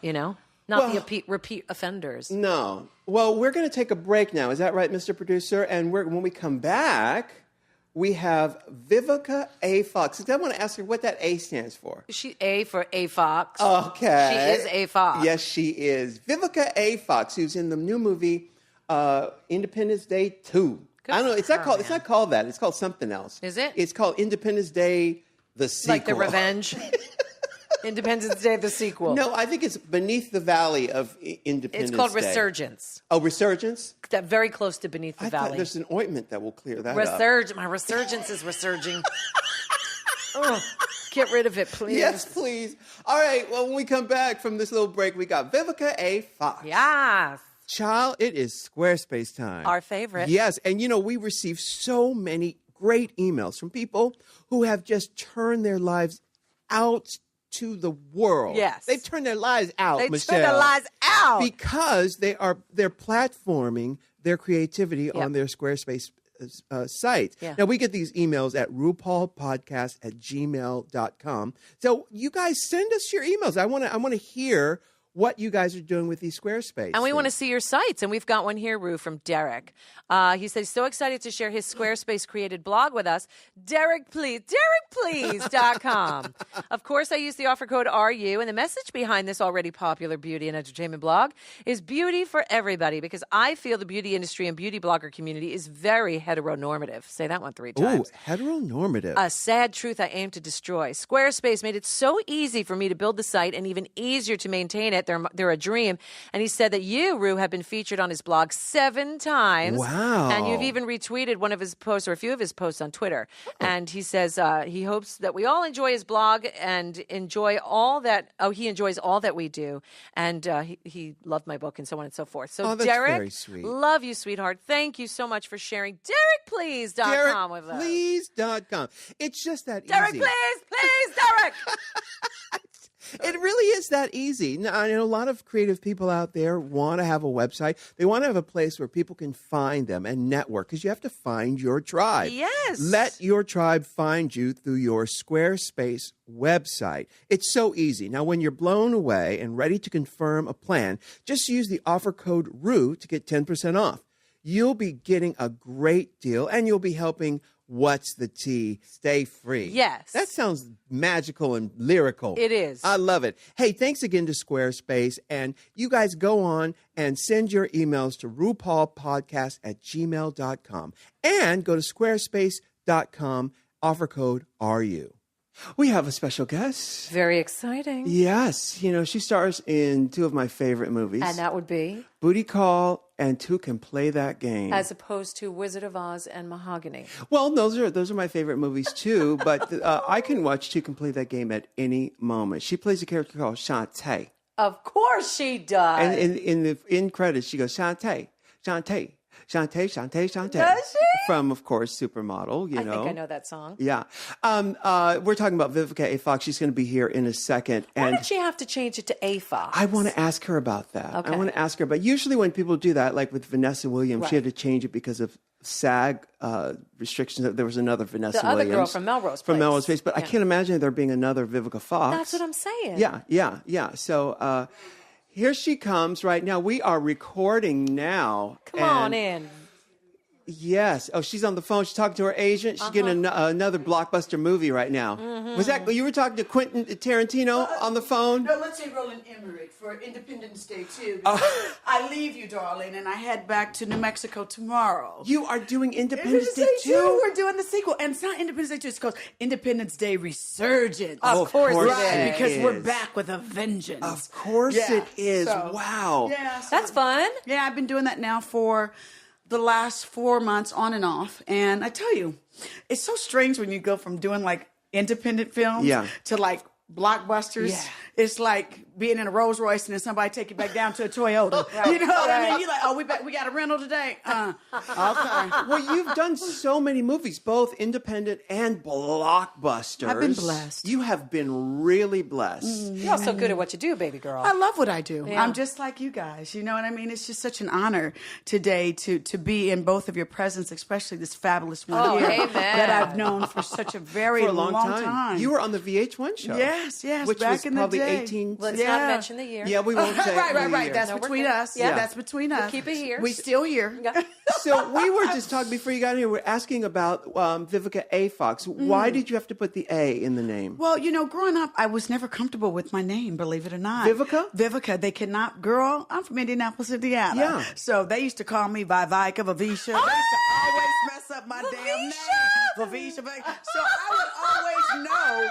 not the repeat offenders. No. Well, we're going to take a break now. Is that right, Mr. Producer? And when we come back, we have Vivica A. Fox. I want to ask her what that A stands for. She A for A Fox. Okay. She is A Fox. Yes, she is. Vivica A. Fox, who's in the new movie Independence Day 2. I don't know. It's not called that. It's called something else. Is it? It's called Independence Day, the sequel. Like the Revenge? Independence Day, the sequel. No, I think it's Beneath the Valley of Independence Day. It's called Resurgence. Oh, Resurgence? That very close to Beneath the I thought Valley. there's an ointment that will clear that up. My resurgence is resurging. Oh, get rid of it, please. Yes, please. All right, well, when we come back from this little break, we got Vivica A. Fox. Yes. Child, it is Squarespace time. Our favorite. Yes, and we receive so many great emails from people who have just turned their lives out to the world. Yes. They've turned their lives out, They Michelle. turned their lives out. Because they're platforming their creativity on their Squarespace sites. Yeah. Now, we get these emails at RuPaulPodcast@gmail.com. So you guys send us your emails. I want to hear what you guys are doing with these Squarespace. And we want to see your sites. And we've got one here, Ru, from Derek. He says, so excited to share his Squarespace created blog with us. Derek, please. DerekPlease.com. Of course, I use the offer code RU. And the message behind this already popular beauty and entertainment blog is beauty for everybody, because I feel the beauty industry and beauty blogger community is very heteronormative. Say that one 3 times. Ooh, heteronormative. A sad truth I aim to destroy. Squarespace made it so easy for me to build the site and even easier to maintain it. They're a dream. And he said that you, Ru, have been featured on his blog 7 times. Wow. And you've even retweeted one of his posts or a few of his posts on Twitter. And he says he hopes that we all enjoy his blog and enjoy all that. Oh, he enjoys all that we do. And he loved my book and so on and so forth. So, that's Derek, very sweet. love you, sweetheart. Thank you so much for sharing. DerekPlease.com with us. DerekPlease.com. It's just that Derek, easy. please, Derek. It really is that easy. Now, I know a lot of creative people out there want to have a website. They want to have a place where people can find them and network, because you have to find your tribe. Yes. Let your tribe find you through your Squarespace website. It's so easy. Now, when you're blown away and ready to confirm a plan, just use the offer code RU to get 10% off. You'll be getting a great deal, and you'll be helping What's the Tea stay free. Yes. That sounds magical and lyrical. It is. I love it. Hey, thanks again to Squarespace. And you guys go on and send your emails to RuPaulPodcast@gmail.com. And go to squarespace.com, offer code RU. We have a special guest. Very exciting. Yes. You know, she stars in 2 of my favorite movies. And that would be? Booty Call and Two Can Play That Game. As opposed to Wizard of Oz and Mahogany. Well, those are my favorite movies too, but I can watch Two Can Play That Game at any moment. She plays a character called Shantae. Of course she does. And in the end credits, she goes, Shantae, Shantae, Shantae, Shantae, Shantae. Does she? From, of course, Supermodel, you know. I think I know that song. Yeah. We're talking about Vivica A. Fox. She's going to be here in a second. Why And did she have to change it to A Fox? I want to ask her about that. Okay. I want to ask her. But usually when people do that, like with Vanessa Williams, she Right. had to change it because of SAG restrictions. There was another Vanessa The other Williams. girl from Melrose From Place. Melrose Place. But I Yeah. can't imagine there being another Vivica Fox. That's what I'm saying. Yeah. So here she comes right now. We are recording now. Come on in. Yes. Oh, she's on the phone. She's talking to her agent. She's getting another blockbuster movie right now. Mm-hmm. Was that you were talking to Quentin Tarantino on the phone? No, let's say Roland Emmerich for Independence Day too. I leave you, darling, and I head back to New Mexico tomorrow. You are doing Independence Day too? We're doing the sequel, and it's not Independence Day 2. It's called Independence Day Resurgence. Of course it right, is. because we're back with a vengeance. Of course Yeah, it is. so- Wow. Yeah, so- That's fun. Yeah, I've been doing that now for the last 4 months, on and off. And I tell you, it's so strange when you go from doing like independent films to like blockbusters. Yeah. It's like being in a Rolls Royce and then somebody take you back down to a Toyota. You know what I mean? You're like, oh, we got a rental today. Okay. Well, you've done so many movies, both independent and blockbusters. I've been blessed. You have been really blessed. You're also good at what you do, baby girl. I love what I do. Yeah. I'm just like you guys. You know what I mean? It's just such an honor today to be in both of your presence, especially this fabulous one Oh, here amen. that I've known for such a very For a long time. You were on the VH1 show. Yes, Which back was in the probably day. 18. Let's not mention the year. Yeah, we won't say the Right. year. That's No, we're between good. us. Yeah. That's between us. keep it here. We still here. Yeah. So we were just talking before you got here. We're asking about Vivica A. Fox. Why did you have to put the A in the name? Well, you know, growing up, I was never comfortable with my name, believe it or not. Vivica? Vivica. They cannot, girl, I'm from Indianapolis, Indiana. Yeah. So they used to call me Vivica, Vivisha. They used to always mess up my damn name. Vivisha. So I would always know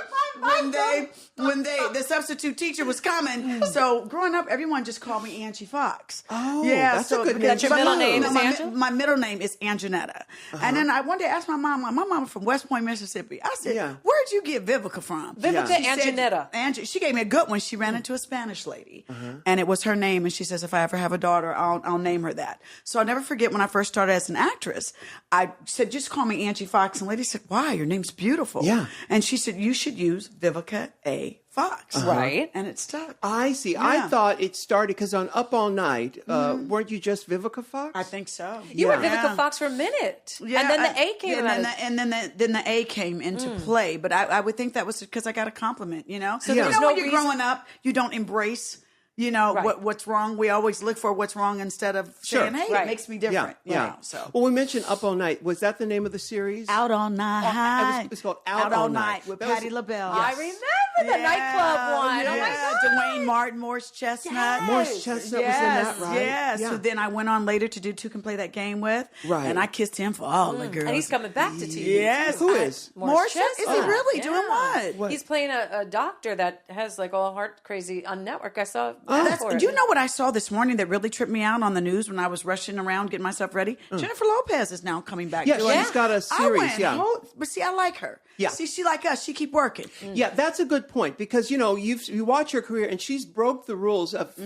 when the substitute teacher was coming. So growing up, everyone just called me Angie Fox. Oh, yeah, that's a good name. That's your but middle name is my, Angela? my middle name is Anjanetta. And then I one day asked my mom from West Point, Mississippi. I said, Yeah. where'd you get Vivica from? Vivica Yeah. She said- Anjanetta. she gave me a good one. She ran into a Spanish lady, and it was her name. And she says, if I ever have a daughter, I'll name her that. So I'll never forget when I first started as an actress. I said, just call me Angie Fox. And the lady said, why? Your name's beautiful. Yeah. And she said, you should use use Vivica A. Fox. Right. And it stuck. I see. Yeah. I thought it started because on Up All Night, weren't you just Vivica Fox? I think so. You were Yeah. Vivica Fox for a minute. Yeah, and then the A came out. and then the A came into play. But I would think that was because I got a compliment, you know? So there's you know, no when you're reason- growing up, you don't embrace, you know, Right. what's wrong. We always look for what's wrong instead of saying, hey, Right. it makes me Yeah, different. yeah. You know, so. Well, we mentioned Up All Night. Was that the name of the series? Out All Night. It's called Out All Night. with That was- Patti LaBelle. I remember the nightclub one. Yeah. Oh my God. Dwayne Martin, Morris Chestnut. Morris Chestnut was in that, right? Yes. Yeah. So then I went on later to do Two Can Play That Game With. Right. And I kissed him for all the girls. And he's coming back to TV. Yes. Who is? Morris Chestnut. Chestnut. Is he really Yeah. doing what? He's playing a doctor that has like all heart crazy on network. I saw. Do you know what I saw this morning that really tripped me out on the news when I was rushing around getting myself ready? Jennifer Lopez is now coming back. Yeah, doing- she's got a I series, went, yeah. but see, I like her. Yeah. See, she like us. She keep working. Yeah, that's a good point because you know you watch her career and she's broke the rules of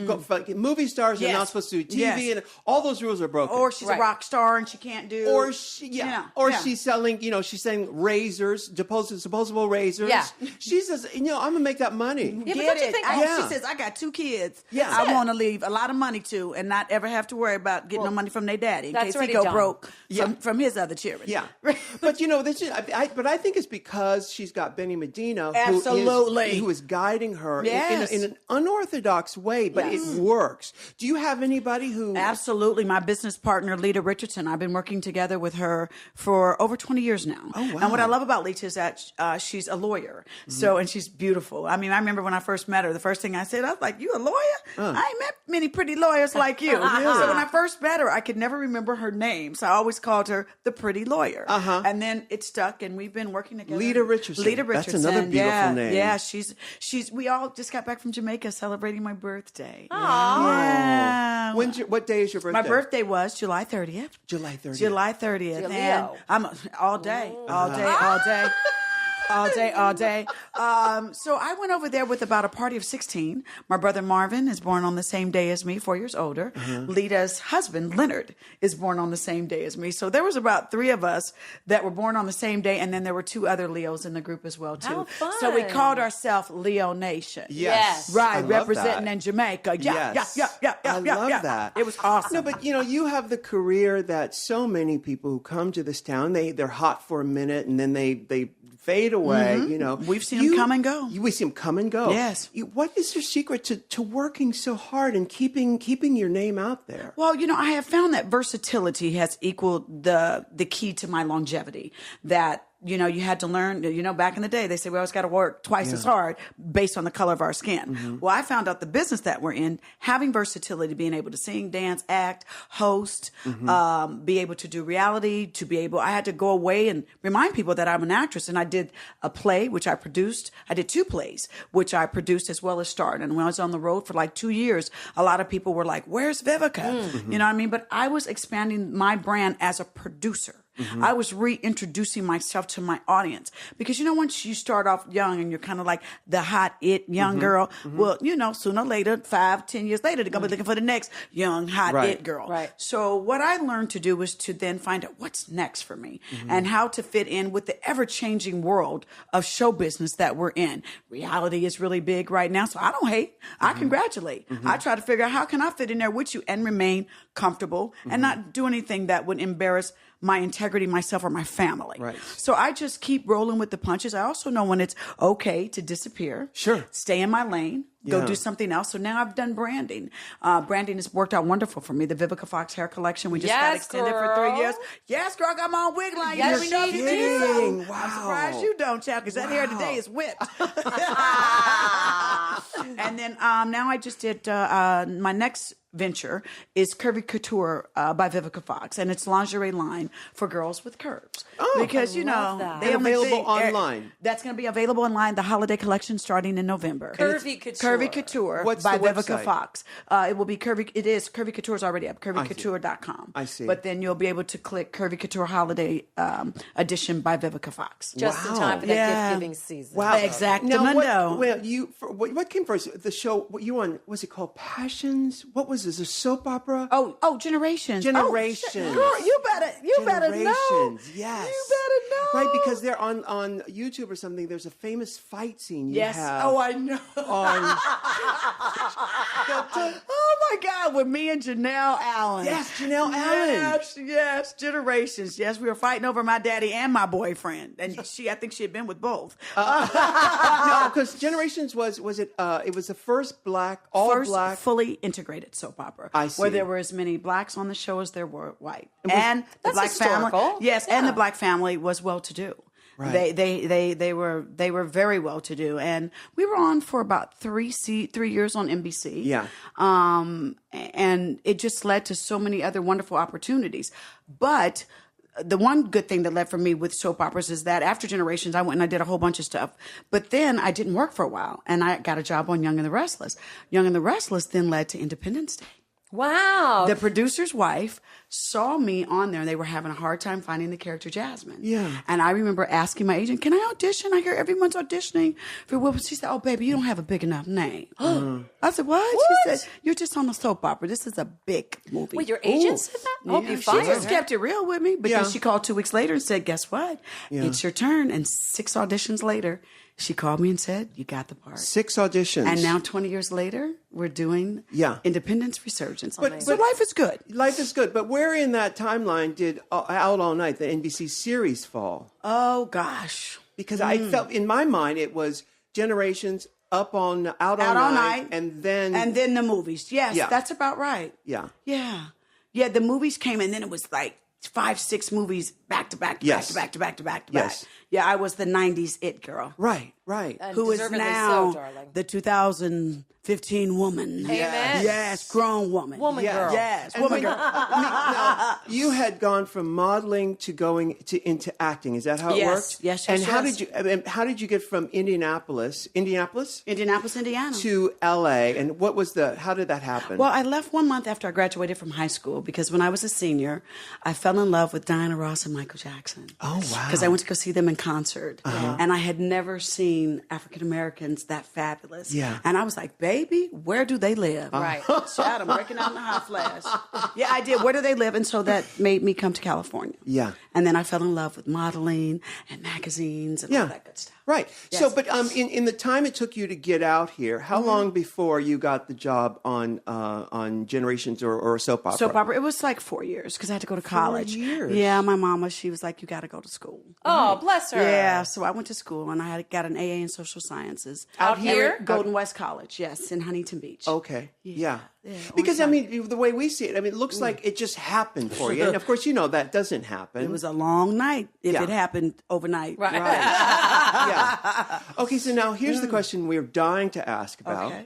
movie stars are Yes. not supposed to do TV Yes. and all those rules are broken. Or she's Right. a rock star and she can't do. Or she, yeah, you know, or yeah. she's selling, she's selling razors, disposable razors. Yeah. She says, I'm gonna make that money. Yeah, but Get don't you it. think- Yeah. She says, I got 2 kids. Yeah. I want to leave a lot of money to and not ever have to worry about getting no money from their daddy in that's case he already go done. broke Yeah. from his other children. Yeah, but this is, but I think it's because she's got Benny Medina, Absolutely. who is guiding her Yes. in an unorthodox way, but Yes. it works. Do you have anybody who? Absolutely. My business partner, Lita Richardson, I've been working together with her for over 20 years now. Oh, wow. And what I love about Lita is that she's a lawyer. So, and she's beautiful. I mean, I remember when I first met her, the first thing I said, I was like, you a lawyer? I ain't met many pretty lawyers like you. So when I first met her, I could never remember her name. So I always called her the pretty lawyer. And then it stuck and we've been working together. Lita Richardson. Lita That's Richardson. another beautiful yeah, name. Yeah, we all just got back from Jamaica celebrating my birthday. Aww. Yeah. What day is your birthday? My birthday was July 30th. July 30th. July 30th. You're And Leo. I'm all day, all day, all day. All day, all day. So I went over there with about a party of 16. My brother Marvin is born on the same day as me, 4 years older. Lita's husband, Leonard, is born on the same day as me. So there was about 3 of us that were born on the same day, and then there were 2 other Leos in the group as well, too. How fun. So we called ourselves Leo Nation. Yes. Right, I love representing that. in Jamaica. Yeah, Yes. yeah. I love that. It was awesome. No, but you have the career that so many people who come to this town, they're hot for a minute and then they fade away. We've seen them come and go. We see them come and go. Yes. What is your secret to working so hard and keeping your name out there? Well, I have found that versatility has equaled the key to my longevity. That, you had to learn, back in the day, they said we always got to work twice as hard based on the color of our skin. Well, I found out the business that we're in, having versatility, being able to sing, dance, act, host, be able to do reality, I had to go away and remind people that I'm an actress. And I did a play, which I produced. I did 2 plays, which I produced as well as starred. And when I was on the road for like 2 years, a lot of people were like, where's Vivica? You know what I mean? But I was expanding my brand as a producer. I was reintroducing myself to my audience because, once you start off young and you're kind of like the hot young girl, well, sooner or later, 5-10 years later, they're going to be looking for the next young hot it girl. Right. So what I learned to do was to then find out what's next for me and how to fit in with the ever-changing world of show business that we're in. Reality is really big right now, so I don't hate. I congratulate. I try to figure out how can I fit in there with you and remain comfortable and not do anything that would embarrass my integrity, myself, or my family. Right. So I just keep rolling with the punches. I also know when it's okay to disappear. Sure. Stay in my lane. Go Yeah. do something else. So now I've done branding. Branding has worked out wonderful for me. The Vivica Fox hair collection. We just got Yes, extended for girl. 3 years. Yes, girl, I'm on wig line. Yes, You know she you is. do. Kidding. I'm Wow. surprised you don't, child, because that hair today is whipped. And then now I just did my next venture is Curvy Couture by Vivica Fox, and it's lingerie line for girls with curves. Because love that. they And only available think- online. That's going to be available online. The holiday collection starting in November. Curvy Couture. Curvy Couture What's by the Vivica website? Fox. It will be Curvy. It is Curvy Couture's already up. CurvyCouture.com. I see. But then you'll be able to click Curvy Couture Holiday Edition by Vivica Fox. Just in Wow. time for that Yeah. gift-giving season. Wow. Exactamundo. Now, what came first? The show, what you on, was it called Passions? What was is this, a soap opera? Oh, Generations. Generations. Girl, you better know. Generations, yes. You better know. Right, because they're on YouTube or something. There's a famous fight scene you have. Oh, I know. On Oh my God, with me and Janelle Allen. Yes, Janelle Allen. Yes, Generations. Yes, we were fighting over my daddy and my boyfriend, and I think she had been with both. No, because Generations was it? It was the first black, black, fully integrated soap opera. I see. Where there were as many blacks on the show as there were white, and the That's black historical. family. Yes, Yeah. and the black family was well to do. Right. They were very well to do, and we were on for about 3 years on NBC. Yeah. And it just led to so many other wonderful opportunities. But the one good thing that led for me with soap operas is that after Generations, I went and I did a whole bunch of stuff. But then I didn't work for a while, and I got a job on Young and the Restless. Young and the Restless then led to Independence Day. Wow. The producer's wife saw me on there, and they were having a hard time finding the character Jasmine. Yeah. And I remember asking my agent, "Can I audition? I hear everyone's auditioning for Will." She said, "Oh, baby, you don't have a big enough name." I said, "What?" She said, "You're just on a soap opera. This is a big movie." Wait, your agent said that? I hope you She fired just her. kept it real with me. But Yeah. then she called 2 weeks later and said, "Guess what? It's your turn." And 6 auditions later, she called me and said, "You got the part." 6 auditions. And now 20 years later, we're doing Independence Resurgence. So life is good. Life is good, but where in that timeline did Out All Night, the NBC series, fall? Oh, gosh. Because I felt, in my mind, it was Generations, Out All Night, and then the movies. Yes, Yeah. that's about right. Yeah. Yeah, the movies came, and then it was like 5-6 movies back to back to Yes. back to back to back to Yes. back. Yeah, I was the 90s it girl. Right. And Who is deservedly now so, darling. the 2015 woman. Amen. Yes, grown woman. Woman girl. Yes, And woman when- girl. Now, you had gone from modeling to going into acting. Is that how it Yes. worked? Yes, And yes. how did you get from Indianapolis, Indianapolis, Indiana. to LA? And how did that happen? Well, I left 1 month after I graduated from high school because when I was a senior, I fell in love with Diana Ross and Michael Jackson. Oh, wow. Because I went to go see them in concert. And I had never seen African Americans that fabulous. Yeah. And I was like, baby, where do they live? Right. Shout, I'm breaking out in the hot flash. Yeah, I did. Where do they live? And so that made me come to California. Yeah. And then I fell in love with modeling and magazines and all that good stuff. Right. Yes. So, but in the time it took you to get out here, how long before you got the job on Generations or a soap opera? Soap opera. It was like 4 years because I had to go to college. 4 years? Yeah, my mama, she was like, you got to go to school. Oh, bless her. Yeah, so I went to school and I got an AA in social sciences. Out here? Golden West College, yes, in Huntington Beach. Okay. Yeah. Yeah, Because, on I mean, the way we see it, I mean, it looks like it just happened for you. And, of course, that doesn't happen. It was a long night if Yeah. it happened overnight. Right. Yeah. Okay, so now here's the question we're dying to ask about. Okay.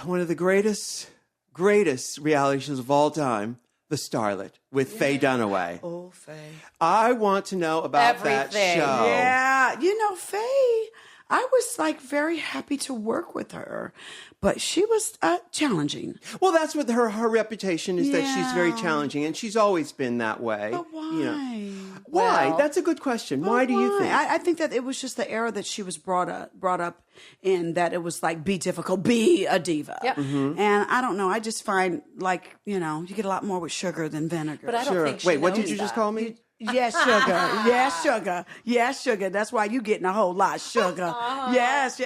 One of the greatest reality shows of all time, The Starlet, with Faye Dunaway. Oh, Faye. I want to know about that Everything. show. Yeah, Faye, I was like very happy to work with her, but she was challenging. Well, that's what her reputation is, that she's very Yeah. challenging, and she's always been that way. But why? Why? Well- That's a good question. Why do you think? I think that it was just the era that she was brought up in, that it was like, be difficult, be a diva. Yep. Mm-hmm. And I don't know. I just find like, you get a lot more with sugar than vinegar. But I don't Sure. think she Wait, what did knows you just that. call me? Yes, sugar. Yes, sugar. Yes, sugar. That's why you getting a whole lot, sugar. Yes.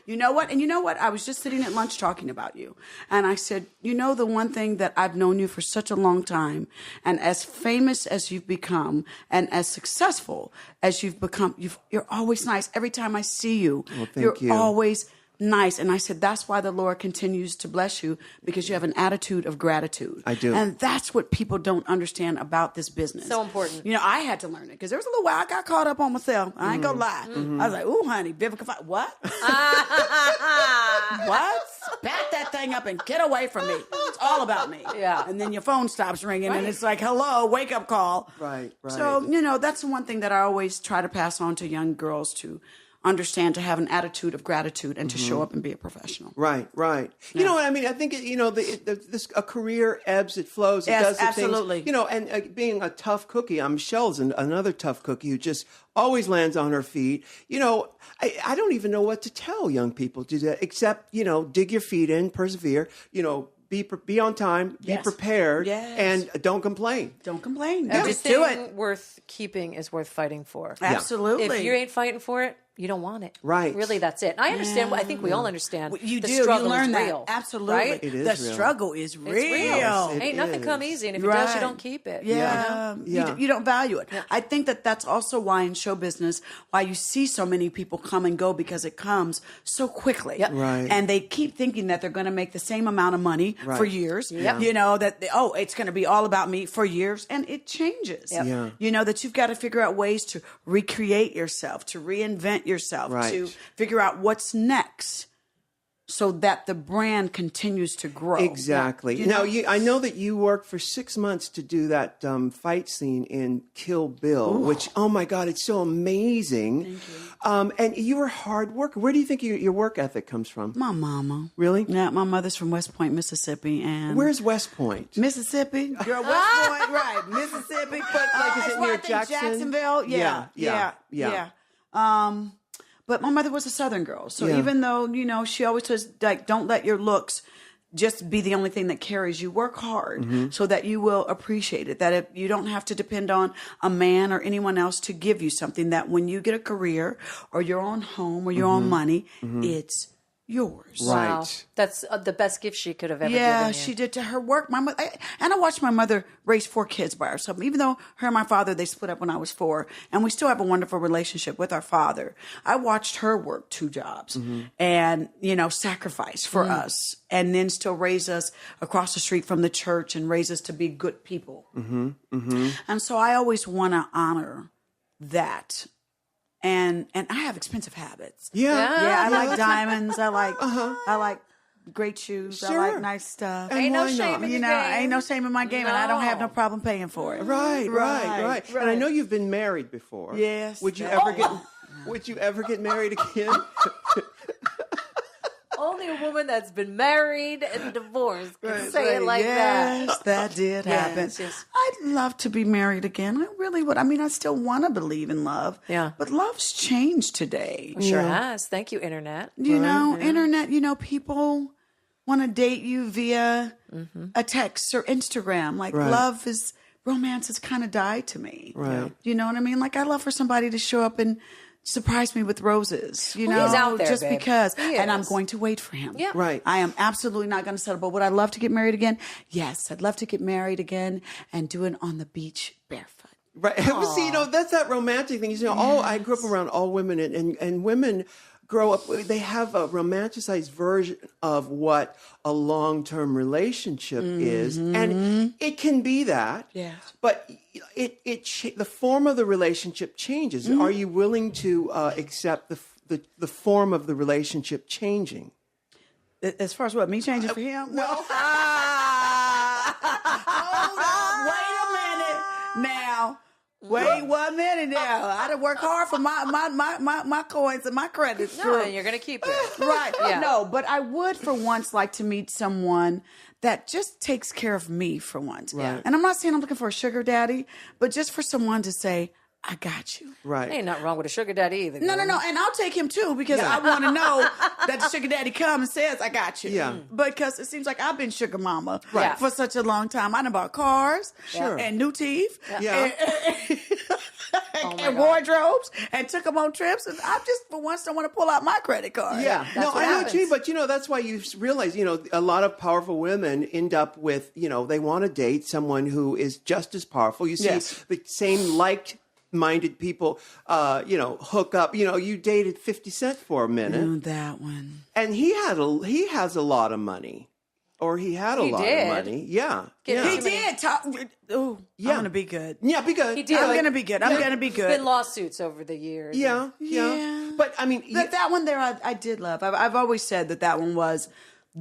You know what? And you know what? I was just sitting at lunch talking about you. And I said, the one thing that I've known you for such a long time, and as famous as you've become, and as successful as you've become, you're always nice. Every time I see you, thank you. always nice. And I said, that's why the Lord continues to bless you, because you have an attitude of gratitude. I do. And that's what people don't understand about this business. So important. I had to learn it because there was a little while I got caught up on myself. I ain't gonna lie. I was like, ooh, honey, Vivica, what? What? Back that thing up and get away from me. It's all about me. Yeah. And then your phone stops ringing and it's like, hello, wake up call. Right. So, that's the one thing that I always try to pass on to young girls, to understand, to have an attitude of gratitude and to show up and be a professional. Right. You know what I mean? I think a career ebbs, it flows. It Yes, does the absolutely. things. And being a tough cookie, Michelle's another tough cookie who just always lands on her feet. I don't even know what to tell young people to do, except dig your feet in, persevere. be on time, be prepared, and don't complain. Don't complain. Just Everything do it. worth keeping is worth fighting for. Absolutely. If you ain't fighting for it, you don't want it. Right. Really, that's it. I understand. I think we all understand. You the do. struggle You learn is that. real, Absolutely. Right? It is the real. struggle is real. It's real. Yes, it Ain't nothing is. come easy, and if it does, you don't keep it. Yeah. Yeah. You don't value it. I think that's also why in show business, why you see so many people come and go, because it comes so quickly. Yep. Right. And they keep thinking that they're going to make the same amount of money for years. Yep. You know, that, it's going to be all about me for years. And it changes. Yep. Yeah. You know, that you've got to figure out ways to recreate yourself, to reinvent yourself, Right. to figure out what's next, so that the brand continues to grow. Exactly. You Now, know? I know that you worked for 6 months to do that fight scene in Kill Bill, which, oh my God, it's so amazing. Thank you. And you were hard worker. Where do you think your work ethic comes from? My mama. Really? Yeah, my mother's from West Point, Mississippi, and Where's West Point? Mississippi, girl, West Point, right? Mississippi, but like, is it it's near I think Jackson? Jacksonville? Yeah. But my mother was a Southern girl, so Yeah. even though she always says, like, don't let your looks just be the only thing that carries you. Work hard so that you will appreciate it. That if you don't have to depend on a man or anyone else to give you something, that when you get a career or your own home or your own money, it's yours. Wow. Right. That's the best gift she could have ever Yeah, given you. she did to her work. My mother, and I watched my mother raise 4 kids by herself. Even though her and my father, they split up when I was 4, and we still have a wonderful relationship with our father. I watched her work 2 jobs and, sacrifice for us, and then still raise us across the street from the church and raise us to be good people. And so I always want to honor that. And I have expensive habits. Yeah. I like diamonds. I like great shoes. Sure. I like nice stuff. And Ain't no why shame not? in You the know, game. ain't no shame in my game, and I don't have no problem paying for it. Right. And I know you've been married before. Yes. Would you ever get married again? Only a woman that's been married and divorced can say it like yes, that. that did happen. Yes. I'd love to be married again. I really would. I mean, I still want to believe in love. Yeah. But love's changed today. Sure has. Thank you, Internet. Internet, people want to date you via a text or Instagram. Like, romance has kind of died to me. Right. You know what I mean? Like, I love for somebody to show up and surprise me with roses, he's out there, just babe. because. He And I'm is. going to wait for him. Yeah. Right. I am absolutely not going to settle. But would I love to get married again? Yes, I'd love to get married again and do it on the beach barefoot. Right. See, that's that romantic thing. I grew up around all women, and women grow up, they have a romanticized version of what a long-term relationship is. And it can be that. Yes. But the form of the relationship changes. Are you willing to accept the form of the relationship changing? As far as what, me changing for him? No. Hold on. Wait a minute. Now. Wait 1 minute now. I done work hard for my coins and my credits. No, and you're going to keep it. Right. Yeah. No, but I would for once like to meet someone that just takes care of me for once. Right. And I'm not saying I'm looking for a sugar daddy, but just for someone to say, I got you. Right. Ain't nothing wrong with a sugar daddy either. No. And I'll take him too, because I want to know that the sugar daddy comes and says, I got you. Yeah. Because it seems like I've been sugar mama Right. for such a long time. I done bought cars and new teeth Yeah. and wardrobes and took them on trips. And I just, for once, don't want to pull out my credit card. Yeah, That's what I know what you mean, happens. but that's why you realize, a lot of powerful women end up with, they want to date someone who is just as powerful. You see Yes. the same like-minded people, hook up. You dated 50 Cent for a minute, That one. and he has a lot of money, or he had a He lot did. of money. Yeah, Get yeah. He did talk. Oh, Yeah. I'm going to be good. Yeah, be good. He did. I'm going to be good. I'm going to be good. Been lawsuits over the years. Yeah. But I mean, That one there, I did love. I've always said that one was,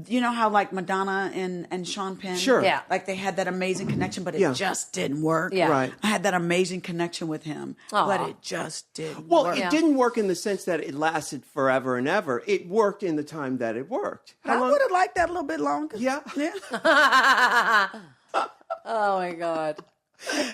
how like Madonna and Sean Penn, Sure. Yeah. like they had that amazing connection, but it Yeah. just didn't work. Yeah. Right. I had that amazing connection with him, Aw. but it just didn't Well, work. it didn't work in the sense that it lasted forever and ever. It worked in the time that it worked. I would have liked that a little bit longer. Yeah. Oh my God.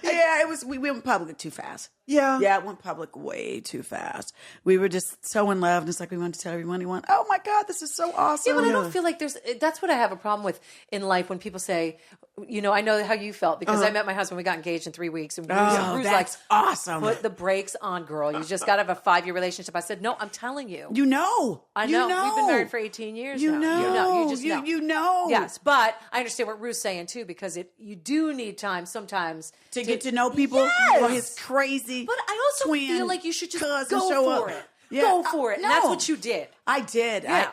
Yeah, it was. We went public too fast. Yeah, it went public way too fast. We were just so in love, and it's like we wanted to tell everyone, oh my God, this is so awesome. Yeah, but I don't feel like that's what I have a problem with in life when people say, I know how you felt because I met my husband, we got engaged in 3 weeks. And Bruce that's awesome. Put the brakes on, girl. You just got to have a 5-year relationship. I said, no, I'm telling you. You know. I know. We've been married for 18 years now. You just know. You know. Yes, but I understand what Ruth's saying too because you do need time sometimes to get to know people for his crazy. But I also feel like you should just go for it. Yeah. Go for it. And that's what you did. I did. Yeah.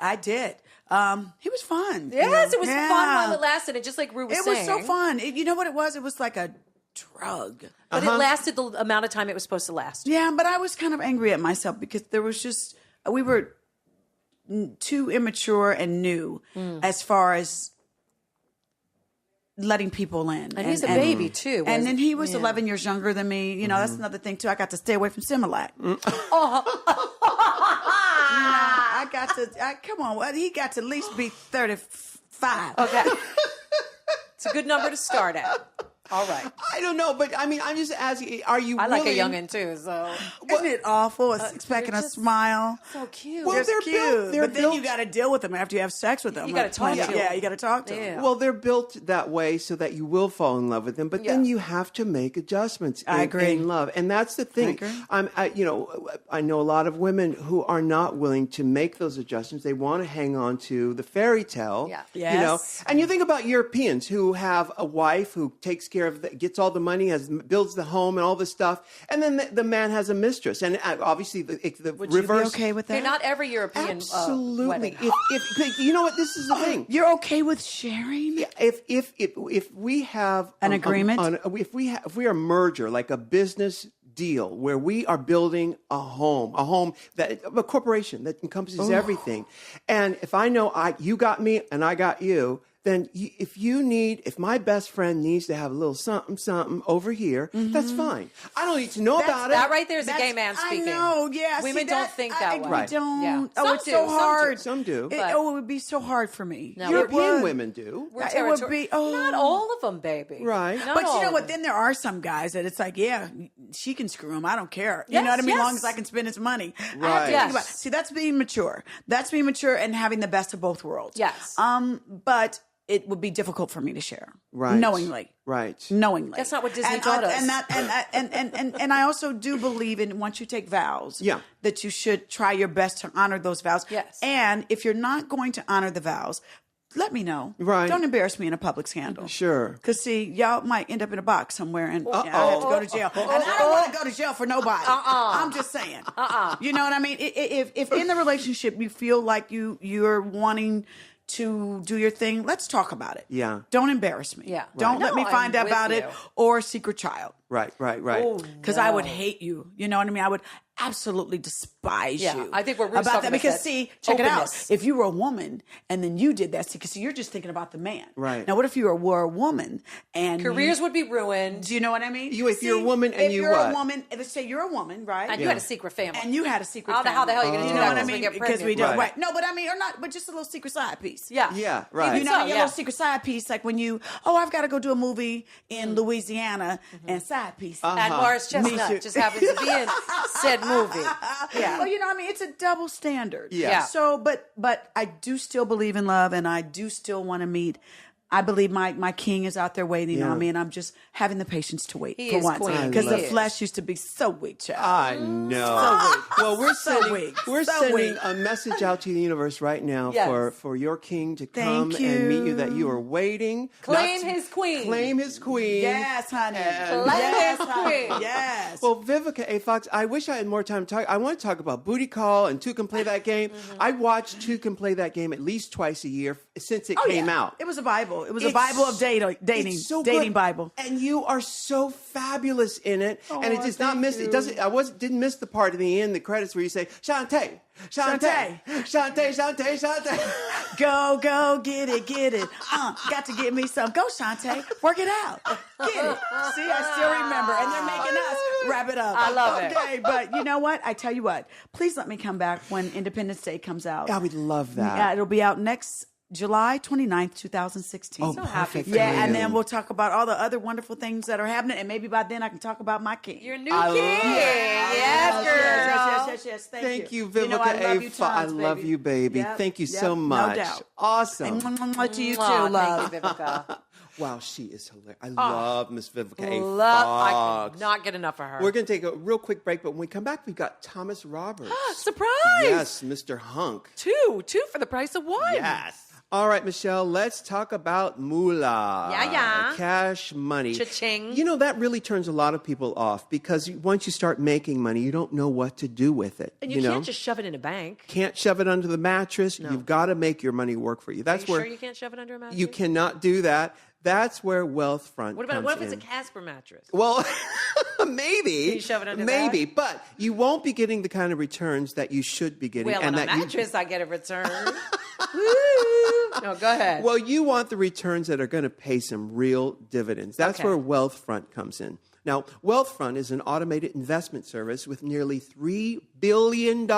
I did. He was fun. Yes, it was fun while it lasted. And just like Ruth was saying. It was so fun. You know what it was? It was like a drug. But it lasted the amount of time it was supposed to last. Yeah, but I was kind of angry at myself because there was just, we were too immature and new as far as letting people in. And he's a baby too. And then he was 11 years younger than me. That's another thing too. I got to stay away from Similac. I got to, come on, he got to at least be 35. Okay. It's a good number to start at. All right. I don't know, but I mean, I'm just asking, are you I like a willing- youngin' too, so. Isn't it awful? A six-pack and a smile. So cute. Well, they're Cute. built- they're but then you built- got to deal with them after you have sex with them. You gotta talk to them. Yeah, you got to talk to Yeah. them. Well, they're built that way so that you will fall in love with them, but then you have to make adjustments I agree. in love. And that's the thing. I know a lot of women who are not willing to make those adjustments. They want to hang on to the fairy tale. Yeah. Yes. And you think about Europeans who have a wife who takes care of, gets all the money, builds the home and all this stuff, and then the man has a mistress. And obviously the Would reverse. you be okay with that? Okay, not every European Absolutely. wedding. If you know what, this is the thing. You're okay with sharing? If we have An agreement? if we are a merger, like a business deal where we are building a home that a corporation that encompasses everything, and if I know you got me and I got you, then if my best friend needs to have a little something over here, that's fine. I don't need to know about it. That right there is a gay man speaking. I know, yeah. Women don't think that way. We don't. Yeah. Oh, Some it's do, so some do. hard. Some do. It would be so hard for me. No. European women do. We're It would be, not all of them, baby. Right. Not But all you know of what? them. Then there are some guys that it's like, yeah, she can screw him. I don't care. You know what I mean? As long as I can spend his money. I have to Right. think about. See, that's being mature. That's being mature and having the best of both worlds. Yes. But it would be difficult for me to share. Right. Knowingly. Right. Knowingly. That's not what Disney taught us. And I also do believe in once you take vows, that you should try your best to honor those vows. Yes. And if you're not going to honor the vows, let me know. Right. Don't embarrass me in a public scandal. Sure. Because, see, y'all might end up in a box somewhere and I have to go to jail. And I don't want to go to jail for nobody. I'm just saying. You know what I mean? If in the relationship you feel like you're wanting to do your thing, let's talk about it. Yeah. Don't embarrass me. Yeah. Don't let me No, find I'm out with about it you. or secret child. Right. Because I would hate you. You know what I mean? I would absolutely despise Yeah, you. I think what Ruth's about talking that. about Because that see, check it out. openness. If you were a woman and then you did that, because you're just thinking about the man. Right. Now, what if you were a woman and Careers would be ruined. do you know what I mean? If you're a woman and if you you're what? a woman, let's say you're a woman, right? And you had a secret family. And you had a secret I don't know how the hell you're going to you do know that what I once we mean? get Because we pregnant. don't. Right. Right. No, but I mean, or not, but just a little secret side piece. Yeah. Yeah, right. You know, So, your yeah. little secret side piece, like when I've got to go do a movie in Louisiana and side piece. And Morris Me Chestnut too. just happens to be in said movie. Yeah. Well, you know what I mean? It's a double standard. Yeah. So, but I do still believe in love and I do still want to meet. I believe my king is out there waiting on me, and I'm just having the patience to wait He for is once. queen. Because He the is. flesh used to be so weak, child. I know. Well, we're So sending weak. we're So sending weak. a message out to the universe right now Yes. for your king to Thank come and meet you. you. That you are waiting. Claim not to- his queen. Claim his queen. Yes, honey. And- Yes, Claim his honey. queen. Yes. Well, Vivica A. Fox, I wish I had more time to talk. I want to talk about Booty Call and Two Can Play That Game. I watched Two Can Play That Game at least twice a year since it came out. It was a Bible. It was a It's- Bible of dating. It's so dating good. Bible. And you are so fabulous in it. and it does not thank miss you. it doesn't didn't miss the part in the end, the credits where you say, Shantae, Shantae, Shantae, Shantae, Shantae. Go, get it. Got to get me some. Go, Shantae. Work it out. Get it. See, I still remember. And they're making us wrap it up. I love it. Okay, but you know what? I tell you what. Please let me come back when Independence Day comes out. I would love that. Yeah, it'll be out next July 29th, 2016. Oh, So happy perfect. for Yeah, you. and then we'll talk about all the other wonderful things that are happening, and maybe by then I can talk about my king. Your new king. Yes, girl. Yes. Thank you, You know, I Vivica love A. you I tons, love baby. you, baby. Yep, Thank you yep, so much. No doubt. Awesome. And to you too, Aw, love. Thank you, Vivica. Wow, she is hilarious. I love Miss Vivica A. I Fox. could not get enough of her. We're going to take a real quick break, but when we come back, we've got Thomas Roberts. Surprise! Yes, Mr. Hunk. Two for the price of one. Yes. All right, Michelle, let's talk about moolah. Yeah. Cash money. Cha-ching. You know, that really turns a lot of people off because once you start making money, you don't know what to do with it. And you know? can't just shove it in a bank. Can't shove it under the mattress. You've got to make your money work for you. That's Are you where sure you can't shove it under a mattress? you cannot do that. That's where Wealthfront What comes if it's a in. Casper mattress? Well, maybe. Can you shove it under maybe, that? but you won't be getting the kind of returns that you should be getting. Well, and on a that you- mattress, I get a return. Woo! No, go ahead. Well, you want the returns that are going to pay some real dividends. That's Okay. where Wealthfront comes in. Now, Wealthfront is an automated investment service with nearly $3 billion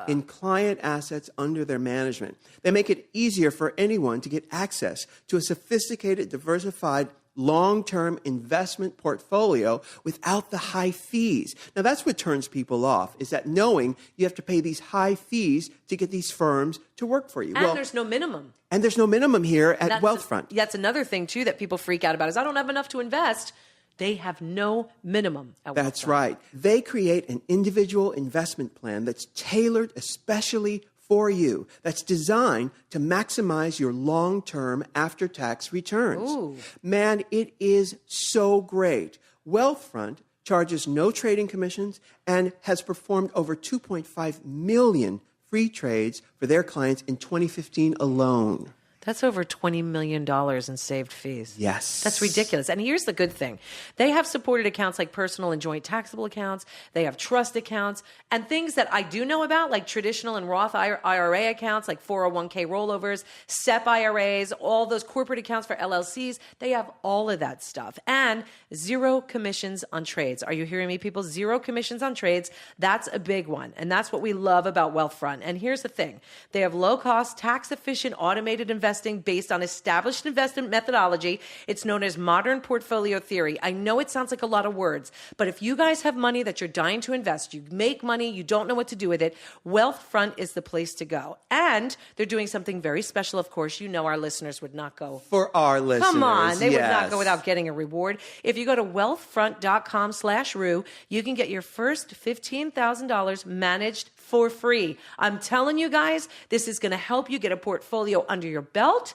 in client assets under their management. They make it easier for anyone to get access to a sophisticated, diversified, long-term investment portfolio without the high fees. Now, that's what turns people off, is that knowing you have to pay these high fees to get these firms to work for you. and there's no minimum. And there's no minimum here at Wealthfront. That's another thing, too, that people freak out about is I don't have enough to invest. They have no minimum at That's Wealthfront. right. They create an individual investment plan that's tailored especially for you, that's designed to maximize your long-term after-tax returns. Ooh. Man, it is so great. Wealthfront charges no trading commissions and has performed over 2.5 million free trades for their clients in 2015 alone. That's over $20 million in saved fees. Yes. That's ridiculous. And here's the good thing. They have supported accounts like personal and joint taxable accounts. They have trust accounts and things that I do know about, like traditional and Roth IRA accounts, like 401k rollovers, SEP IRAs, all those corporate accounts for LLCs. They have all of that stuff. And zero commissions on trades. Are you hearing me, people? Zero commissions on trades. That's a big one. And that's what we love about Wealthfront. And here's the thing. They have low-cost, tax-efficient, automated investing based on established investment methodology. It's known as modern portfolio theory. I know it sounds like a lot of words, but if you guys have money that you're dying to invest, you make money, you don't know what to do with it, Wealthfront is the place to go. And they're doing something very special, of course. You know our listeners would not go. For our listeners. Come on, they would not yes. go without getting a reward. If you go to wealthfront.com/Rue, you can get your first $15,000 managed for free. I'm telling you guys, this is going to help you get a portfolio under your belt.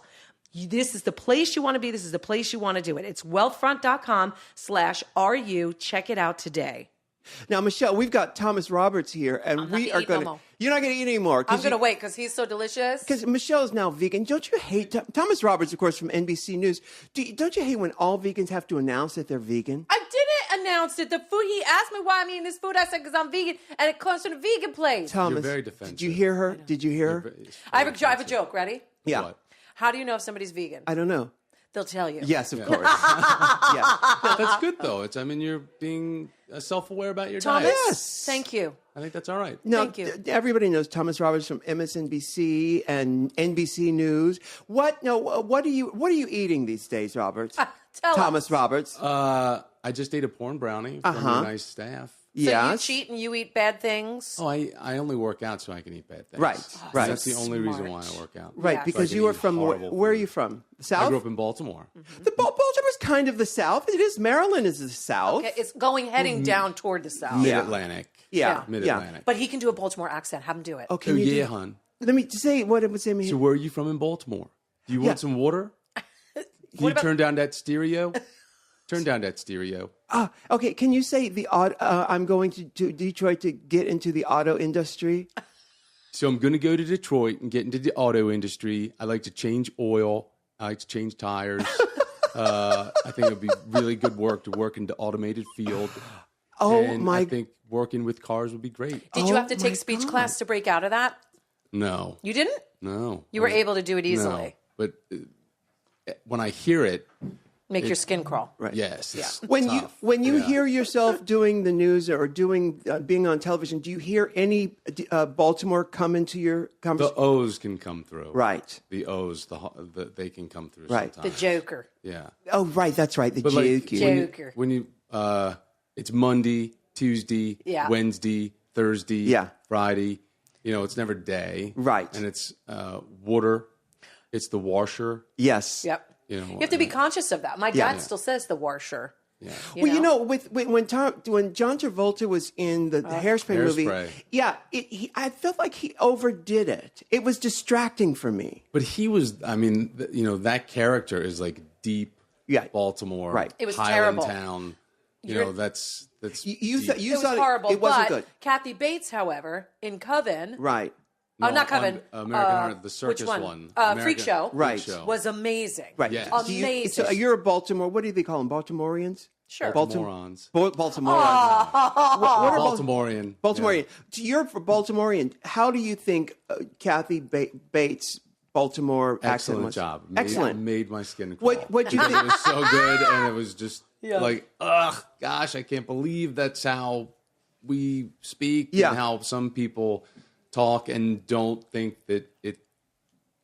This is the place you want to be. This is the place you want to do it. It's wealthfront.com/RU. Check it out today. Now, Michelle, we've got Thomas Roberts here, and not we gonna are eat no going to. more. You're not going to eat anymore. I'm going to wait because he's so delicious. Because Michelle is now vegan. Don't you hate Thomas Roberts, of course, from NBC News? Don't you hate when all vegans have to announce that they're vegan? I didn't announce it. The food, he asked me why I'm eating this food. I said, because I'm vegan, and it comes from a vegan place. Thomas, You're very defensive. did you hear her? Did you hear her? I have a joke. Ready? Yeah. What? How do you know if somebody's vegan? I don't know. They'll tell you. Yes, of course. Yeah. That's good, though. You're being self-aware about your Thomas, diet. Yes. thank you. I think that's all right. No, Thank you. Everybody knows Thomas Roberts from MSNBC and NBC News. What are you eating these days, Roberts? Tell Thomas us. Roberts. I just ate a porn brownie from a nice staff. So yes. you cheat and you eat bad things? Oh, I only work out so I can eat bad things. Right, right. That's the only reason smart. why I work out. Right, Yeah. because So I you can are eat from horrible where are food. you from? The I South? grew up in Baltimore. The Baltimore's kind of the South. It is. Maryland is the South. Okay, it's heading down toward the south. Mid-Atlantic. Yeah. Mid-Atlantic. But he can do a Baltimore accent. Have him do it. Oh, Oh, can you yeah, do- hon. Let me say what it would say. So where are you from in Baltimore? Do you want some water? Can you turn down that stereo? Turn down that stereo. Okay, can you say the I'm going to Detroit to get into the auto industry? So I'm going to go to Detroit and get into the auto industry. I like to change oil. I like to change tires. I think it would be really good work to work in the automated field. Oh and my! I think working with cars would be great. Did you have to my take speech God. class to break out of that? No. You didn't? No. You were able to do it easily. No. But when I hear it, Make your skin crawl. Right. Yes. It's When tough. you hear yourself doing the news or doing being on television, do you hear any Baltimore come into your the conversation? O's can come through. Right. The O's, they can come through Right. The sometimes. Joker. Yeah. Oh, right. That's right. The But like, JQ. Joker. when you it's Monday, Tuesday, Yeah. Wednesday, Thursday, Yeah. Friday. You know, it's never day. Right. And it's water. It's the washer. Yes. Yep. You know, You have to be conscious of that. My dad Yeah. still says the washer. Yeah. Well, you know, when John Travolta was in the Hairspray movie, Hairspray. I felt like he overdid it. It was distracting for me. But he was, I mean, you know, that character is like deep Baltimore, Right. It was Highland terrible. Town. You know, that's You deep. you It was thought horrible. it wasn't but good, Kathy Bates, however, in Coven, right? oh, not Coven, American Horror, the circus which one? one. Freak American- Show, Right. Freak Show. was amazing. Right. Yes. Amazing. So you're a Baltimore. What do they call them? Baltimoreans? Sure. Baltimoreans. Baltimoreans. What are Baltimorean. Baltimorean. Yeah. You're for Baltimorean. How do you think Kathy Bates' Baltimore accent Excellent was? job. Excellent. Made my skin crawl. What you It think? was so good, and it was just like, ugh, gosh, I can't believe that's how we speak Yeah. and how some people talk and don't think that it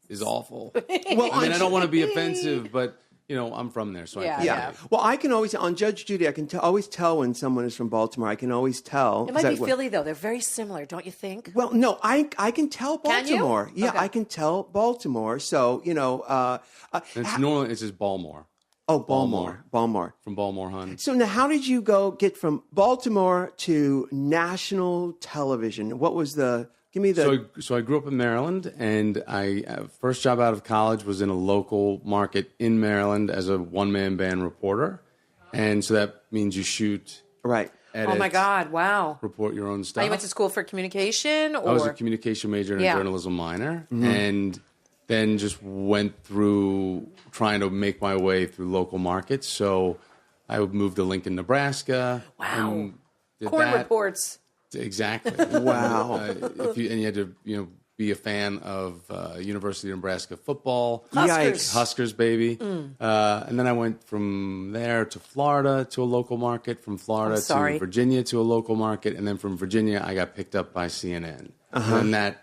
is awful. Well, I mean, I don't want to be offensive, but you know, I'm from there, so I can Yeah. say. Well, I can always on Judge Judy. I can always tell when someone is from Baltimore. I can always tell. It might be Philly, though. They're very similar, don't you think? Well, no, I can tell Can you? Baltimore. Yeah, Okay. I can tell Baltimore. So you know, It's normally it's just Baltimore Baltimore. from Baltimore, hun. So now, how did you get from Baltimore to national television? What was the? Give me the. So I grew up in Maryland, and I first job out of college was in a local market in Maryland as a one-man band reporter, and so that means you shoot, Right. edit, Oh, my God. Wow. report your own stuff. You went to school for communication? Or? I was a communication major and a Yeah. journalism minor, and then just went through trying to make my way through local markets. So I moved to Lincoln, Nebraska. Wow. And did Corn that. reports. Exactly. Wow. And you had to, be a fan of University of Nebraska football. Yikes. Huskers, baby. And then I went from there to Florida to a local market, from Florida to Virginia to a local market, and then from Virginia I got picked up by CNN. And that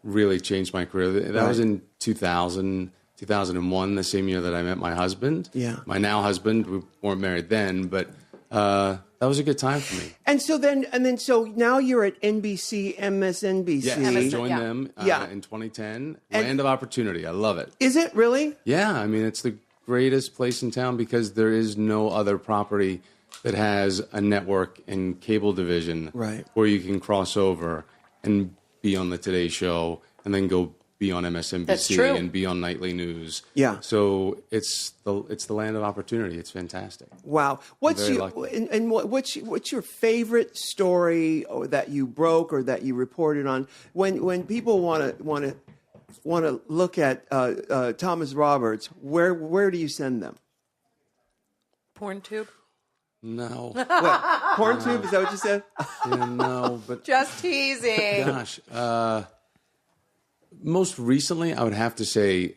really changed my career. That was in 2001, the same year that I met my husband. Yeah. My now husband. We weren't married then, but that was a good time for me. And so now you're at NBC, MSNBC. Yes, I joined them Yeah. in 2010. Land of Opportunity. I love it. Is it really? Yeah, I mean, it's the greatest place in town because there is no other property that has a network and cable division Right. where you can cross over and be on the Today Show and then go be on That's MSNBC true. and be on nightly news. Yeah. So it's the land of opportunity. It's fantastic. Wow. What's very your lucky. what's your favorite story that you broke or that you reported on when people want to look at Thomas Roberts? Where do you send them? Porn tube? No. What, PornTube? Is that what you said? Yeah, no, but Just teasing. gosh. Most recently, I would have to say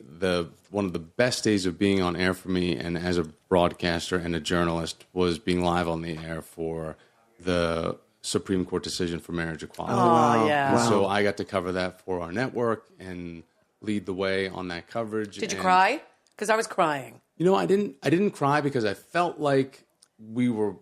one of the best days of being on air for me and as a broadcaster and a journalist was being live on the air for the Supreme Court decision for marriage equality. Oh, yeah. And so I got to cover that for our network and lead the way on that coverage. Did you And, cry? Because I was crying. I didn't cry because I felt like we're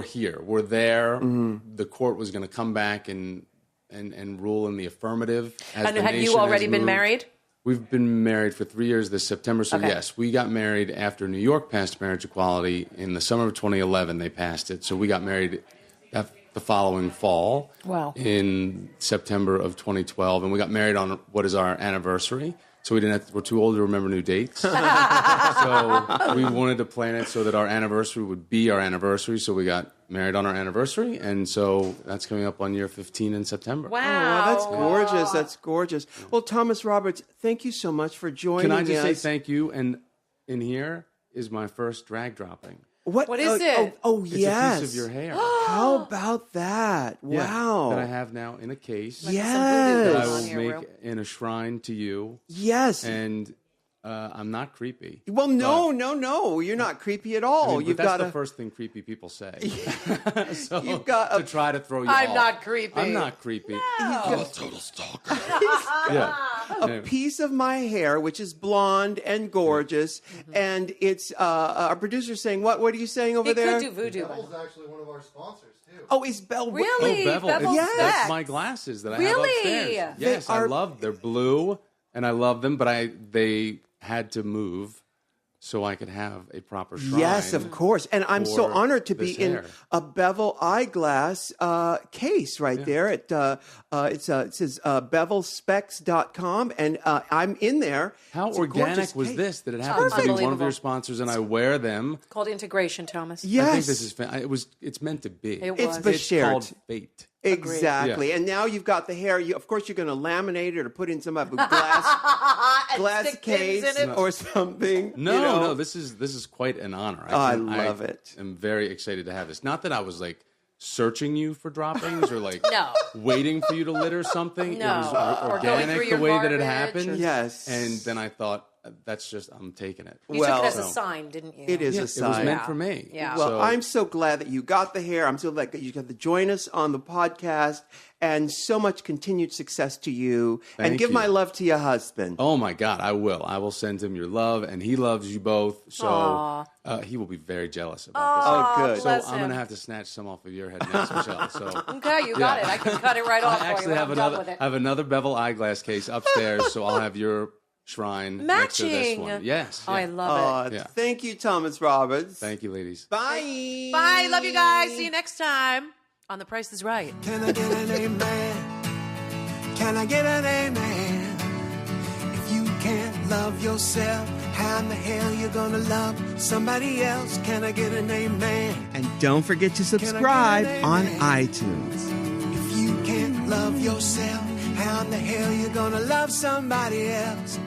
here. We're there. The court was going to come back and rule in the affirmative. As And the had you nation has already been moved. married? We've been married for 3 years this September. So Okay. yes, we got married after New York passed marriage equality in the summer of 2011. They passed it. So we got married the following fall. Wow. In September of 2012, and we got married on what is our anniversary. So we're too old to remember new dates. So we wanted to plan it so that our anniversary would be our anniversary. So we got married on our anniversary, and so that's coming up on year 15 in September. Wow. Oh, that's gorgeous. That's gorgeous. Well, Thomas Roberts, thank you so much for joining us. Can I just say thank you? And in here is my first drag dropping. What is it? Oh, It's yes. a piece of your hair. How about that? Yeah, Wow. that I have now in a case. Yes. That I On will here, make Ru. in a shrine to you. Yes. And I'm not creepy. Well, no. You're not creepy at all. But that's the first thing creepy people say. So You've got to try to throw you I'm off. not creepy. I'm not creepy. I'm a total stalker. a piece of my hair, which is blonde and gorgeous, and it's our producer saying, what are you saying over He there? could do voodoo. Bevel's actually one of our sponsors, too. Oh, is Belle Really? Bevel. Bevel's Yes. That's my glasses that I have Really? upstairs. Yes, I love. They're blue, and I love them. But they had to move so I could have a proper shrine. Yes, of course. And I'm so for honored to be this in hair. a Bevel eyeglass case right there. It says bevelspecs.com, and I'm in there. How It's a gorgeous organic was case. this that it happens to be one of Unbelievable. your sponsors, and I wear them? Called integration, Thomas. Yes. I think this is. It's meant to be. It It's was. Bashert. It's called fate. Exactly. Yeah. And now you've got the hair. Of course, you're going to laminate it or put in some type of glass stick pins case in it. or something. No, this is quite an honor. I love it. I'm very excited to have this. Not that I was like searching you for droppings or like No. waiting for you to litter something. No. It was Or going organic through the your way that it garbage happened. or- Yes. And then I thought, I'm taking it. You Well, took it as a so- sign, didn't you? It is Yeah, a it sign. was meant for me. Yeah. Well, So- I'm so glad that you got the hair. I'm so glad that you got to join us on the podcast, and so much continued success to you. And Thank give you. my love to your husband. Oh my God, I will. I will send him your love, and he loves you both. So he will be very jealous about Oh, good. this. bless So I'm him. gonna have to snatch some off of your head next, Michelle. So Okay, you got it. I can cut it right off. I actually have another Bevel eyeglass case upstairs, so I'll have your shrine next to this Matching. one. Yes. Oh, I yeah. love it. Yeah. Thank you, Thomas Roberts. Thank you, ladies. Bye. Bye. Love you guys. See you next time on The Price is Right. Can I get an amen? Can I get an amen? If you can't love yourself, how in the hell you gonna love somebody else? Can I get an amen? And don't forget to subscribe on iTunes. If you can't love yourself, how in the hell you gonna love somebody else?